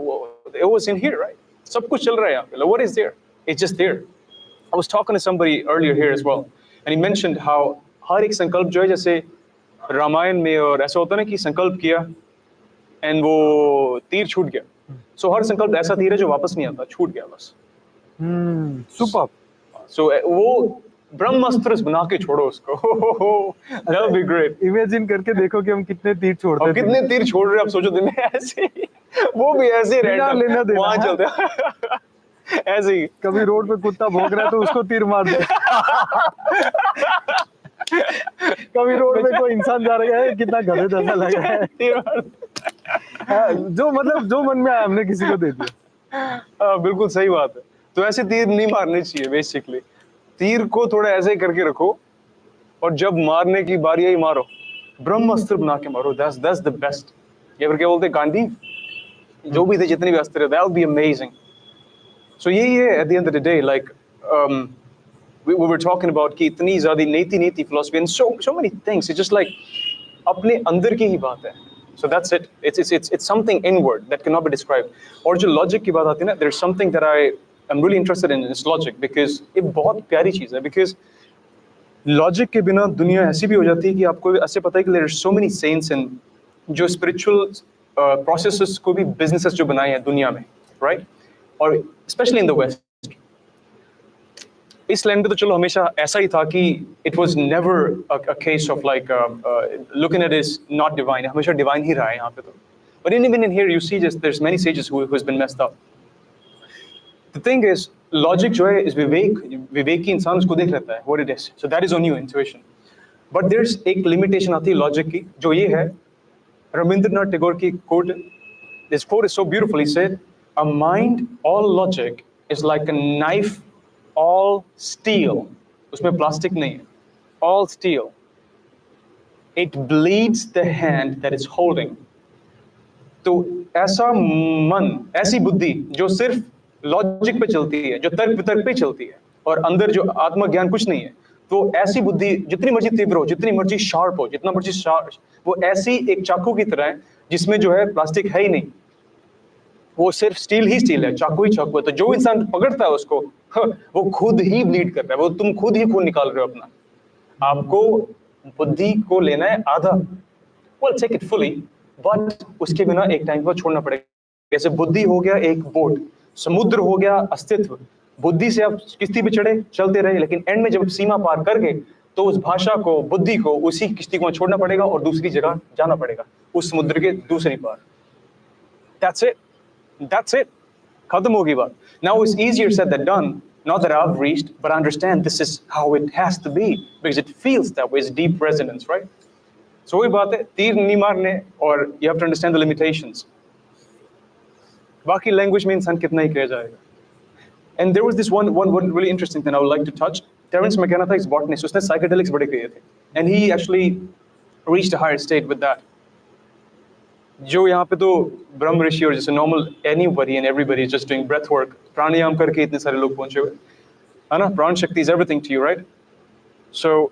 it was in here, right? सब कुछ चल रहा है यहाँ पे। What is there? It's just there. I was talking to somebody earlier here as well, and he mentioned how हर एक संकल्प जो है, जैसे रामायण में और ऐसा होता है ना कि संकल्प किया एंड वो तीर छूट गया। सो हर संकल्प ऐसा तीर है जो वापस नहीं आता, छूट गया बस। सुपर। सो वो ब्रह्मास्त्र बना के छोड़ो उसको। That would be great. Imagine करके देखो कि हम कितने तीर छोड़ते और थे। कितने तीर छोड़ रहे हैं आप सोचो दिन में, ऐसे वो भी ऐसे बिना रैंडम लेना देना, वहां हाँ। चलते हैं। ऐसे ही कभी रोड पे कुत्ता भौंक रहा है तो उसको तीर मार दे। कभी रोड पे कोई इंसान जा रहा है, कितना गधे जैसा लग रहा है, तीर मार जो मतलब जो मन में आया हमने किसी को दे दिया। हाँ, बिल्कुल सही बात है। तो ऐसे तीर नहीं मारने चाहिए बेसिकली। तीर को थोड़ा ऐसे करके रखो और जब मारने की बारी आई मारो, ब्रह्मास्त्र बना के मारो। That's the best. ये फिर क्या बोलते हैं, गांधी जो भी थे, जितने भी अस्त्र, दैट वुड बी अमेजिंग। सो यही है eight the end of the day, like we were talking about कि इतनी ज़्यादा नीति philosophy and so many things. It's just like अपने अंदर की ही बात है. So that's it. It's something inward that cannot be described. और जो logic की बात आती है ना, there's something that I'm really interested in this logic because ये बहुत प्यारी चीज़ है. Because logic के बिना दुनिया ऐसी भी हो जाती है कि आपको ऐसे पता है कि there are so many saints and जो spiritual processes को भी businesses जो बनाए हैं दुनिया में, right? और especially in the West. इस लैंड पे तो चलो हमेशा ऐसा ही था कि it was never a case of like looking at is not divine, हमेशा डिवाइन ही रहा है यहाँ पे तो। But even in here you see just there is many sages who has been messed up. The thing is logic जो है is विवेकी इंसान उसको देख लेता है what it is, so that is on you intuition. But there is एक limitation आती है लॉजिक की, जो ये है, रविंद्रनाथ टैगोर की quote, this quote is so beautiful, he said a mind all logic is like a knife all steel, उसमें plastic नहीं है, all steel, it bleeds the hand that is holding। तो ऐसा मन, ऐसी बुद्धि जो सिर्फ लॉजिक पे चलती है, जो तर्क वितर्क पे चलती है और अंदर जो आत्मज्ञान कुछ नहीं है, तो ऐसी बुद्धि जितनी मर्जी तीव्र हो, जितनी मर्जी शार्प हो, जितना मर्जी शार्प, वो ऐसी एक चाकू की तरह है जिसमें जो है प्लास्टिक है ही नहीं, वो सिर्फ स्टील ही स्टील है, चाकू ही चाकू है। तो जो इंसान पकड़ता है उसको, वो खुद ही ब्लीड कर रहा है, वो तुम खुद ही खून निकाल रहे हो अपना। आपको बुद्धि को लेना है आधा, well take it fully, but उसके बिना एक टाइम पर छोड़ना पड़ेगा। जैसे बुद्धि हो गया एक बोट, समुद्र हो गया अस्तित्व। बुद्धि से आप किश्ती पे चढ़े, चलते रहे, लेकिन एंड में जब सीमा पार कर गए तो उस भाषा को, बुद्धि को, उसी किश्ती को छोड़ना पड़ेगा और दूसरी जगह जाना पड़ेगा, उस समुद्र के दूसरी पार। That's it. That's it. खत्म होगी बात। Now it's easier said than done. Not that I've reached, but I understand this is how it has to be because it feels that way. It's deep resonance, right? So वही बात है, तीर नहीं मारने, और you have to understand the limitations. बाकी language में इंसान कितना ही कह जाएगा। And there was this one really interesting thing I would like to touch. Terence McKenna था, एक botanist, उसने psychedelics बड़े किए थे, and he actually reached a higher state with that. जो यहाँ पे तो ब्रह्म ऋषि और जैसे normal anybody and everybody is just doing breath work, pranayama करके इतने सारे लोग पहुंचे हुए, है ना? Prana shakti is everything to you, right? So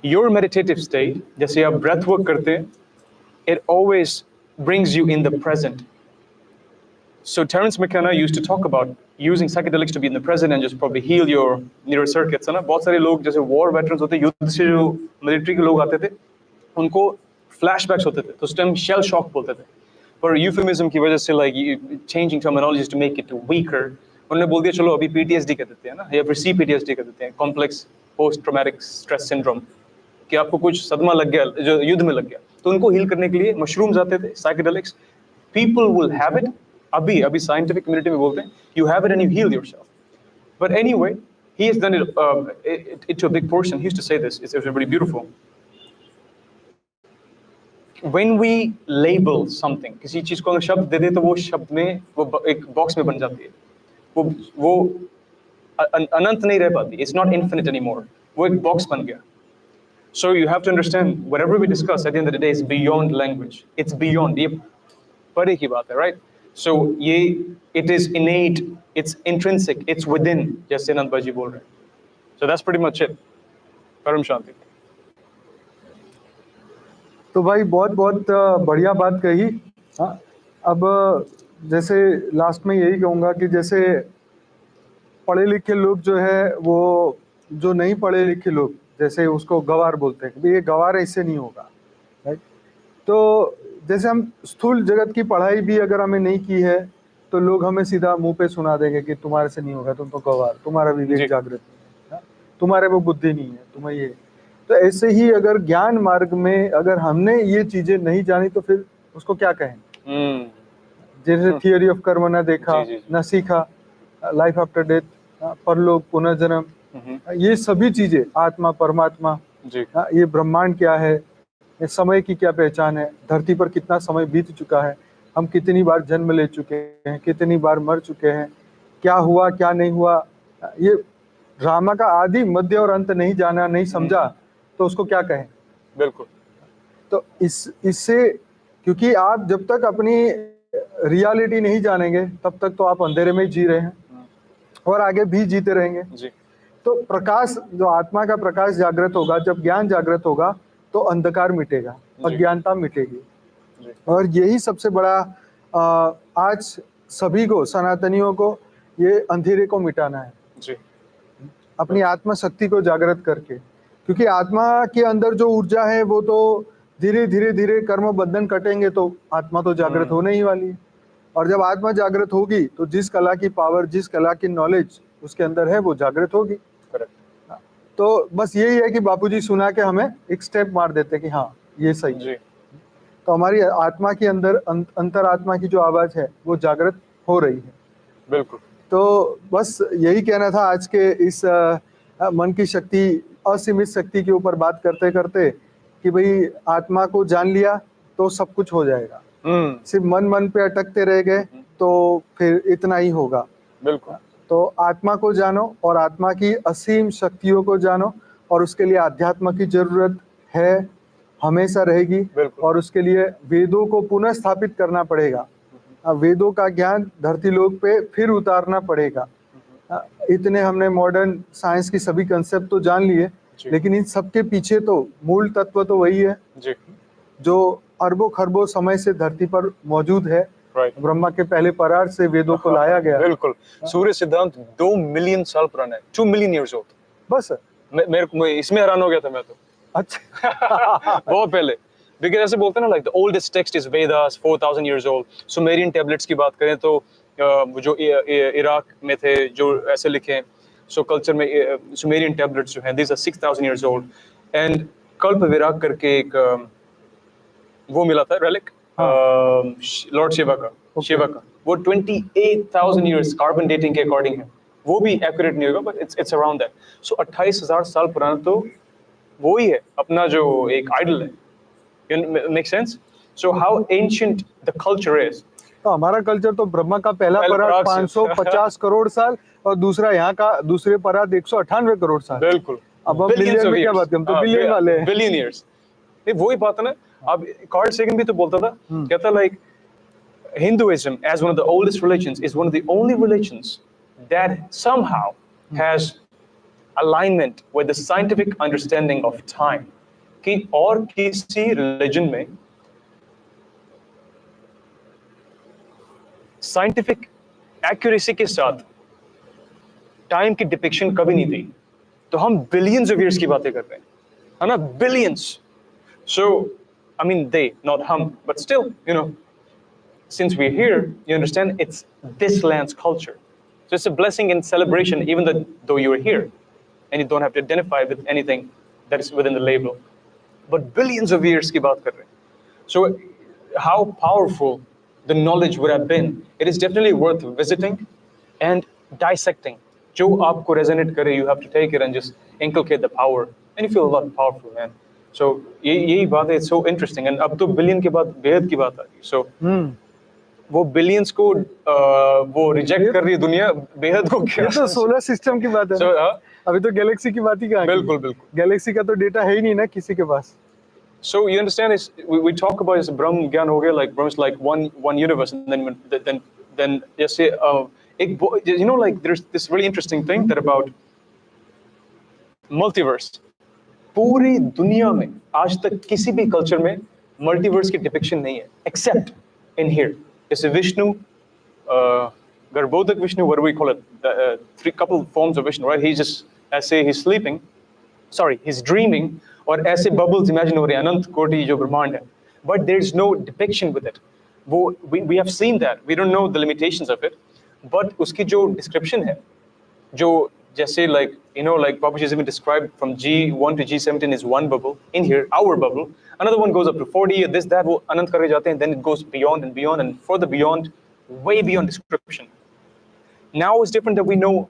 your meditative state, जैसे आप ब्रेथ वर्क करते हैं, it always brings you in the present. So Terence McKenna used to talk about using psychedelics to be in the present and just probably heal your neural circuits, है ना? बहुत सारे लोग जैसे war veterans होते, युद्ध से जो मिलिट्री के लोग आते थे, उनको flashbacks होते थे, तो उस टाइम shell shock बोलते थे, पर euphemism की वजह से like changing terminologies to make it weaker, उन्होंने बोल दिया चलो अभी PTSD कह देते हैं ना, या फिर CPTSD कह देते हैं, complex post traumatic stress syndrome, कि आपको कुछ सदमा लग गया जो युद्ध में लग गया, तो उनको हील करने के लिए मशरूम्स आते थे, psychedelics. People will have it, अभी साइंटिफिक कम्युनिटी में बोलते हैं you have it and you heal yourself. But anyway, he has done it to a big portion. He used to say this, it's very beautiful. When we label something, किसी चीज को अगर शब्द दे दे तो वो शब्द में वो एक बॉक्स में बन जाती है, वो अनंत नहीं रह पाती, इट्स नॉट इन्फिनिट एनीमोर, वो एक बॉक्स बन गया। So you have to understand, whatever we discuss at the end of the day is beyond language. It's beyond, ये परे की बात है, right? So ये it is innate, it's intrinsic, it's within, जैसे अनंत भाई जी बोल रहे हैं. So that's pretty much it. परम शांति. तो भाई बहुत बहुत बढ़िया बात कही। हाँ, अब जैसे लास्ट में यही कहूँगा कि जैसे पढ़े लिखे लोग जो है, वो जो नहीं पढ़े लिखे लोग, जैसे उसको गवार बोलते हैं, ये गवार ऐसे नहीं होगा, राइट? तो जैसे हम स्थूल जगत की पढ़ाई भी अगर हमें नहीं की है तो लोग हमें सीधा मुंह पे सुना देंगे कि तुम्हारे से नहीं होगा, तुम तो गवार, तुम्हारा विवेक जागृत नहीं है, तुम्हारे वो बुद्धि नहीं है, तुम्हें ये। तो ऐसे ही अगर ज्ञान मार्ग में अगर हमने ये चीजें नहीं जानी तो फिर उसको क्या कहें? जैसे थियरी ऑफ कर्म ना देखा, ना सीखा, लाइफ आफ्टर डेथ, परलोक, पुनर्जन्म, ये सभी चीजें, आत्मा, परमात्मा, ये ब्रह्मांड क्या है, ये समय की क्या पहचान है, धरती पर कितना समय बीत चुका है, हम कितनी बार जन्म ले चुके हैं, कितनी बार मर चुके हैं, क्या हुआ क्या नहीं हुआ, ये ड्रामा का आदि मध्य और अंत नहीं जाना, नहीं समझा तो उसको क्या कहें? बिल्कुल। तो इससे, क्योंकि आप जब तक अपनी रियलिटी नहीं जानेंगे तब तक तो आप अंधेरे में जी रहे हैं और आगे भी जीते रहेंगे जी। तो प्रकाश, जो आत्मा का प्रकाश जागृत होगा, जब ज्ञान जागृत होगा तो अंधकार मिटेगा, अज्ञानता मिटेगी। और यही सबसे बड़ा आज सभी को, सनातनियों को, ये अंधेरे को मिटाना है जी, अपनी आत्मा शक्ति को जागृत करके। क्योंकि आत्मा के अंदर जो ऊर्जा है वो तो धीरे धीरे धीरे कर्म बंधन कटेंगे तो आत्मा तो जागृत होने ही वाली है। और जब आत्मा जागृत होगी तो जिस कला की पावर, जिस कला की नॉलेज उसके अंदर है वो जागृत होगी। तो बस यही है कि बापूजी सुना के हमें एक स्टेप मार देते हैं कि हाँ ये सही है। तो हमारी आत्मा के अंदर अंतरात्मा की जो आवाज है वो जागृत हो रही है। बिल्कुल। तो बस यही कहना था आज के इस मन की शक्ति, असीमित शक्ति के ऊपर बात करते करते, कि भाई आत्मा को जान लिया तो सब कुछ हो जाएगा। सिर्फ मन पे अटकते रह गए तो फिर इतना ही होगा। बिल्कुल। तो आत्मा को जानो और आत्मा की असीम शक्तियों को जानो, और उसके लिए अध्यात्म की जरूरत है, हमेशा रहेगी। और उसके लिए वेदों को पुनः स्थापित करना पड़ेगा, वेदों का ज्ञान धरती लोक पे फिर उतारना पड़ेगा। इतने हमने मॉडर्न साइंस की सभी कंसेप्ट तो जान लिए, लेकिन इन सबके पीछे तो मूल तत्व तो वही है जो अरबों खरबों समय से धरती पर मौजूद है Right. ब्रह्मा के पहले पराग से वेदों को लाया गया। बिल्कुल। सूर्य सिद्धांत 2 मिलियन साल पुराना है, 2 मिलियन ईयर्स ओल्ड। बस मेरे को इसमें हैरान हो गया था मैं तो। अच्छा बहुत पहले, बिकॉज ऐसे बोलते हैं ना, like the oldest text is Vedas 4000 years old. Sumerian tablets की बात करें तो जो इराक में थे जो ऐसे लिखे हैं, सो कल्चर में सुमेरियन टैबलेट्स जो हैं these are 6000 years old. And कल्प विराग करके एक वो मिला था रेलिक लॉर्ड शिवा का, शिवा का, वो 28,000 इयर्स कार्बन डेटिंग के अकॉर्डिंग है। वो भी एक्यूरेट नहीं होगा बट इट्स अराउंड दैट। सो 28,000 साल पुराना तो वो ही है अपना जो एक आइडल है। Make sense? So how ancient the culture is. तो हमारा कल्चर तो ब्रह्मा का पहला पहला पराग पराग से। 550 करोड़ साल और दूसरा यहाँ का दूसरे पराग 198 करोड़ साल। बिल्कुल। अब हम बिलियन में क्या बात करें, हम तो बिलियन वाले हैं। Billion years. नहीं वही बात है ना। अब कार्ल सेगन भी तो बोलता था, कहता like Hinduism as one of the oldest religions is one of the only religions that somehow has alignment with the scientific understanding of time. कि और किसी religion में scientific accuracy के साथ time की depiction कभी नहीं थी। तो हम billions of years की बातें कर रहे हैं, है ना? Billions. So, I mean they, not hum, but still, you know, since we're here, you understand it's this land's culture. So it's a blessing and celebration, even though you're here and you don't have to identify with anything that is within the label. But billions of years ki baat kar rahe hain. So how powerful the knowledge would have been. It is definitely worth visiting and dissecting. Jo aapko resonate kare, you have to take it and just inculcate the power. And you feel a lot powerful, man. So यही बात है, it's so interesting. And अब तो billion के बाद बेहद की बात आ रही है. So वो बिलियंस को वो रिजेक्ट कर रही है दुनिया, बेहद को क्या? ये तो सोलर सिस्टम की बात है So, ना। अभी तो गैलेक्सी की बात ही कहाँ की? बिल्कुल बिल्कुल। गैलेक्सी का तो डेटा है ही नहीं ना किसी के पास। So you understand is we talk about this Brahm ज्ञान हो गया, like Brahm is like one universe, and then जैसे एक you know like there's this really interesting thing that about multiverse. पूरी दुनिया में आज तक किसी भी कल्चर में मल्टीवर्स की डिपिक्शन नहीं है except in here. जैसे Vishnu, Garbhodaka Vishnu, what do we call it? Three couple forms of Vishnu, right? He's just ऐसे he's sleeping, sorry, he's dreaming, और ऐसे bubbles imagine हो रहे हैं, अनंत कोटि जो ब्रह्मांड है, but there's no depiction with it. वो we have seen that, we don't know the limitations of it, but उसकी जो description है, जो जैसे like you know like Babaji has even described from G1 to G17 is one bubble in here, our bubble. Another one goes up to 40, this that वो अनंत करके जाते हैं, then it goes beyond and beyond and further beyond, way beyond description. Now it's different that we know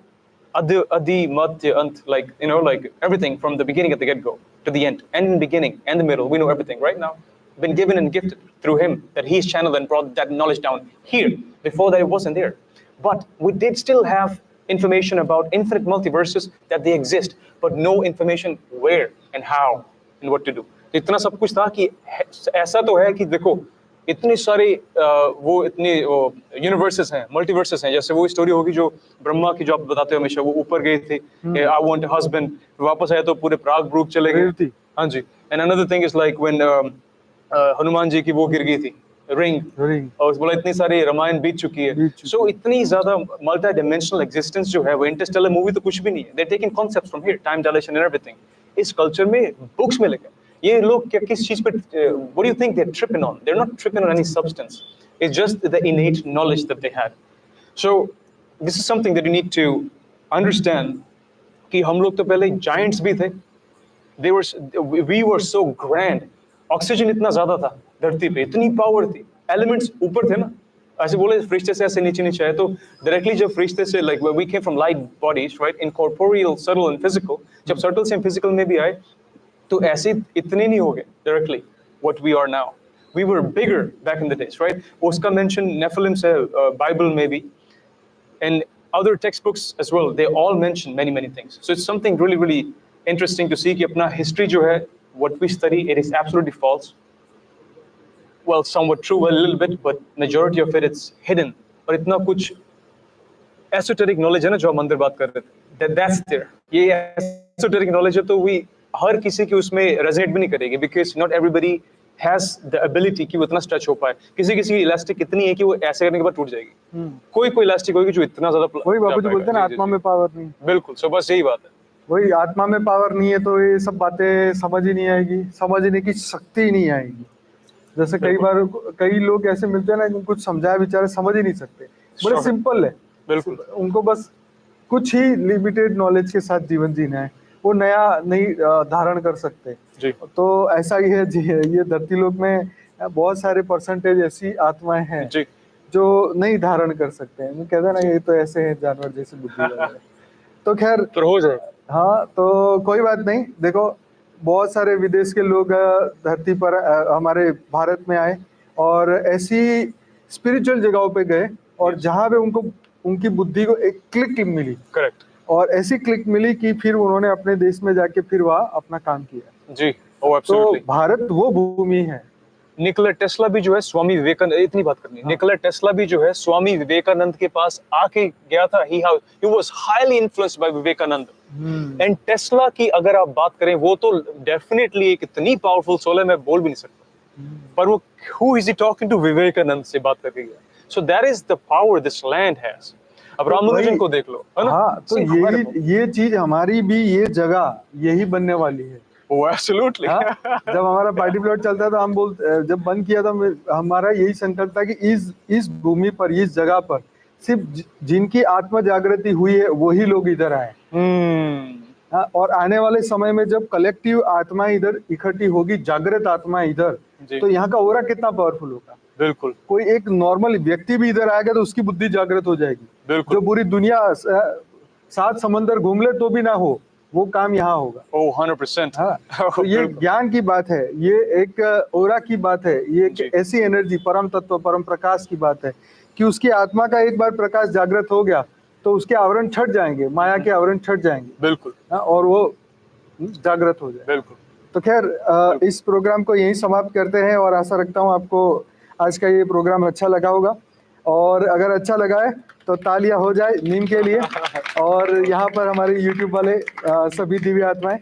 Adi, Madhya, Ant, like you know like everything from the beginning at the get-go to the end, and in the beginning and the middle, we know everything right now. Been given and gifted through him that he's channeled and brought that knowledge down here. Before that it wasn't there. But we did still have information about infinite multiverses that they exist, but no information where and how and what to do. इतना सब कुछ था कि ऐसा तो है कि देखो इतने सारे वो इतने यूनिवर्सेस हैं, मल्टीवर्सेस हैं। जैसे वो स्टोरी होगी जो ब्रह्मा की जो आप बताते हो हमेशा, वो ऊपर गए थे, आई वांट अ हस्बैंड, वापस आए तो पूरे प्राग ब्रूक चले गए। हाँ जी। And another thing is like when Hanuman ji की वो गिर गई थी रिंग, और बोला इतनी सारी रामायण बीत चुकी है। सो इतनी ज्यादा मल्टी डायमेंशनल एग्जिस्टेंस जो है, वो इंटरस्टेलर मूवी तो कुछ भी नहीं है। They taking concepts from here, time dilation and everything. इस कल्चर में बुक्स में लिखा, ये लोग क्या किस चीज पे what do you think they are tripping on? They are not tripping on any substance, it's just the innate knowledge that they had. So this is something that you need to understand कि हम लोग तो पहले giants भी थे, we were so grand, oxygen इतना ज्यादा था धरती पे, इतनी पावर थी, एलिमेंट्स ऊपर थे ना। ऐसे बोले फरिश्ते से ऐसे नीचे नीचे आए, तो डायरेक्टली जब फरिश्ते से like we came from light bodies right, incorporeal, subtle and physical, जब सटल से फिजिकल में भी आए तो ऐसे इतने नहीं हो गए directly what we are now. We were bigger back in the days right. उसका मेंशन नेफिलिम से बाइबल में भी, and other textbooks as well, they all mention many things. So it's something really interesting to see कि अपना history जो है, what we study, it is absolutely false. Well, somewhat true a little bit, but majority of it, it's hidden. और इतना कुछ esoteric knowledge है ना जो हम अंदर बात कर रहे थे, that's there. ये esoteric knowledge है तो we हर किसी की उसमें resonate भी नहीं करेगी, because not everybody has the ability कि वो इतना स्ट्रेच हो पाए। किसी किसी की इलास्टिक इतनी है कि वो ऐसे करने के बाद टूट जाएगी, कोई कोई इलास्टिक होगी जो इतना ज्यादा वही बापू जी जा बोलते हैं ना, पाएगा। जी, आत्मा जी, में पावर नहीं। बिल्कुल। सो बस यही बात है। वही, आत्मा में पावर नहीं है तो ये सब बातें समझ ही नहीं आएगी, समझने की शक्ति ही नहीं आएगी। जैसे कई बार कई लोग ऐसे मिलते हैं ना, जिनको कुछ समझाया बेचारे समझ ही नहीं सकते, बड़े Sure. सिंपल है। बिल्कुल। उनको बस कुछ ही लिमिटेड नॉलेज के साथ जीवन जीना है, वो नया नहीं धारण कर सकते। जी। तो ऐसा ही है जी, ये धरती लोक में बहुत सारे परसेंटेज ऐसी आत्माएं हैं जी। जो नहीं धारण कर सकते हैं। वो कहते हैं ना, ये तो ऐसे हैं जानवर जैसे बुद्धि वाले हैं। तो खैर, पर हो जाएगा। हाँ, तो कोई बात नहीं। देखो, बहुत सारे विदेश के लोग धरती पर हमारे भारत में आए और ऐसी स्पिरिचुअल जगहों पे गए, और जहाँ पे उनको उनकी बुद्धि को एक क्लिक मिली, करेक्ट। और ऐसी क्लिक मिली कि फिर उन्होंने अपने देश में जाके फिर वहाँ अपना काम किया। जी। ओ तो एब्सोल्युटली। भारत वो भूमि है। निकोला टेस्ला भी जो है स्वामी विवेकानंद, इतनी बात करनी है। निकोला टेस्ला भी जो है स्वामी विवेकानंद के पास आके गया था। He was highly influenced by Vivekananda. And Tesla की अगर आप बात करें, वो तो डेफिनेटली एक इतनी पावरफुल सोल है, मैं बोल भी नहीं सकता। पर वो who is he talking to, Vivekananda से बात करके गया। So that is the power this land has. अब रामानुजन को देख लो, है ना? हाँ, तो ये चीज हमारी भी, ये जगह यही बनने वाली है। वो एब्सोल्युटली। हाँ, जब हमारा पार्टी प्लॉट चलता था, हम जब बंद किया था, हमारा यही संकल्प था कि इस भूमि पर, इस जगह पर सिर्फ जिनकी आत्म जागृति हुई है वही लोग इधर आए। हाँ, और आने वाले समय में जब कलेक्टिव आत्मा इधर इकट्ठी होगी, जागृत आत्मा इधर, तो यहाँ का ओरा कितना पावरफुल होगा। बिल्कुल। कोई एक नॉर्मल व्यक्ति भी इधर आएगा तो उसकी बुद्धि जागृत हो जाएगी। बिल्कुल। जो पूरी दुनिया 7 समंदर घूम ले तो भी ना हो, वो काम यहाँ होगा। ओह 100%। हाँ, तो ये ज्ञान की बात है, ये एक ओरा की बात है, ये एक ऐसी एनर्जी, परम तत्व, परम प्रकाश की बात है कि उसकी आत्मा का एक बार प्रकाश जागृत हो गया तो उसके आवरण छट जाएंगे, माया के आवरण छट जाएंगे। बिल्कुल। हाँ, और वो जागृत हो जाए। बिल्कुल। तो खैर, इस प्रोग्राम को यहीं समाप्त करते हैं, और आशा रखता हूँ आपको आज का ये प्रोग्राम अच्छा लगा होगा। और अगर अच्छा लगा है तो तालियां हो जाए नीम के लिए। और यहाँ पर हमारे YouTube वाले सभी दिव्य आत्माएं,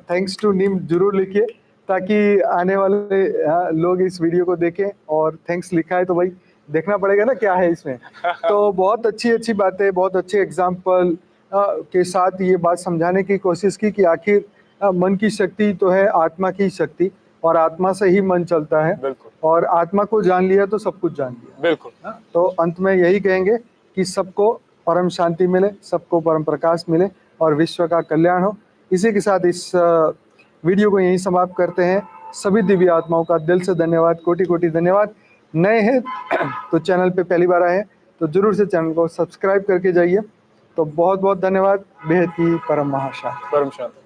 थैंक्स टू नीम जरूर लिखिए, ताकि आने वाले लोग इस वीडियो को देखें। और थैंक्स लिखा है तो भाई देखना पड़ेगा ना क्या है इसमें। तो बहुत अच्छी अच्छी बातें, बहुत अच्छे एग्जाम्पल के साथ ये बात समझाने की कोशिश की कि आखिर मन की शक्ति तो है आत्मा की शक्ति, और आत्मा से ही मन चलता है। बिल्कुल। और आत्मा को जान लिया तो सब कुछ जान लिया। बिल्कुल। तो अंत में यही कहेंगे कि सबको परम शांति मिले, सबको परम प्रकाश मिले, और विश्व का कल्याण हो। इसी के साथ इस वीडियो को यहीं समाप्त करते हैं। सभी दिव्य आत्माओं का दिल से धन्यवाद, कोटि कोटि धन्यवाद। नए हैं तो चैनल पे पहली बार आए हैं तो जरूर से चैनल को सब्सक्राइब करके जाइए। तो बहुत बहुत धन्यवाद। बेहद ही परम महाशांति। परम शांति।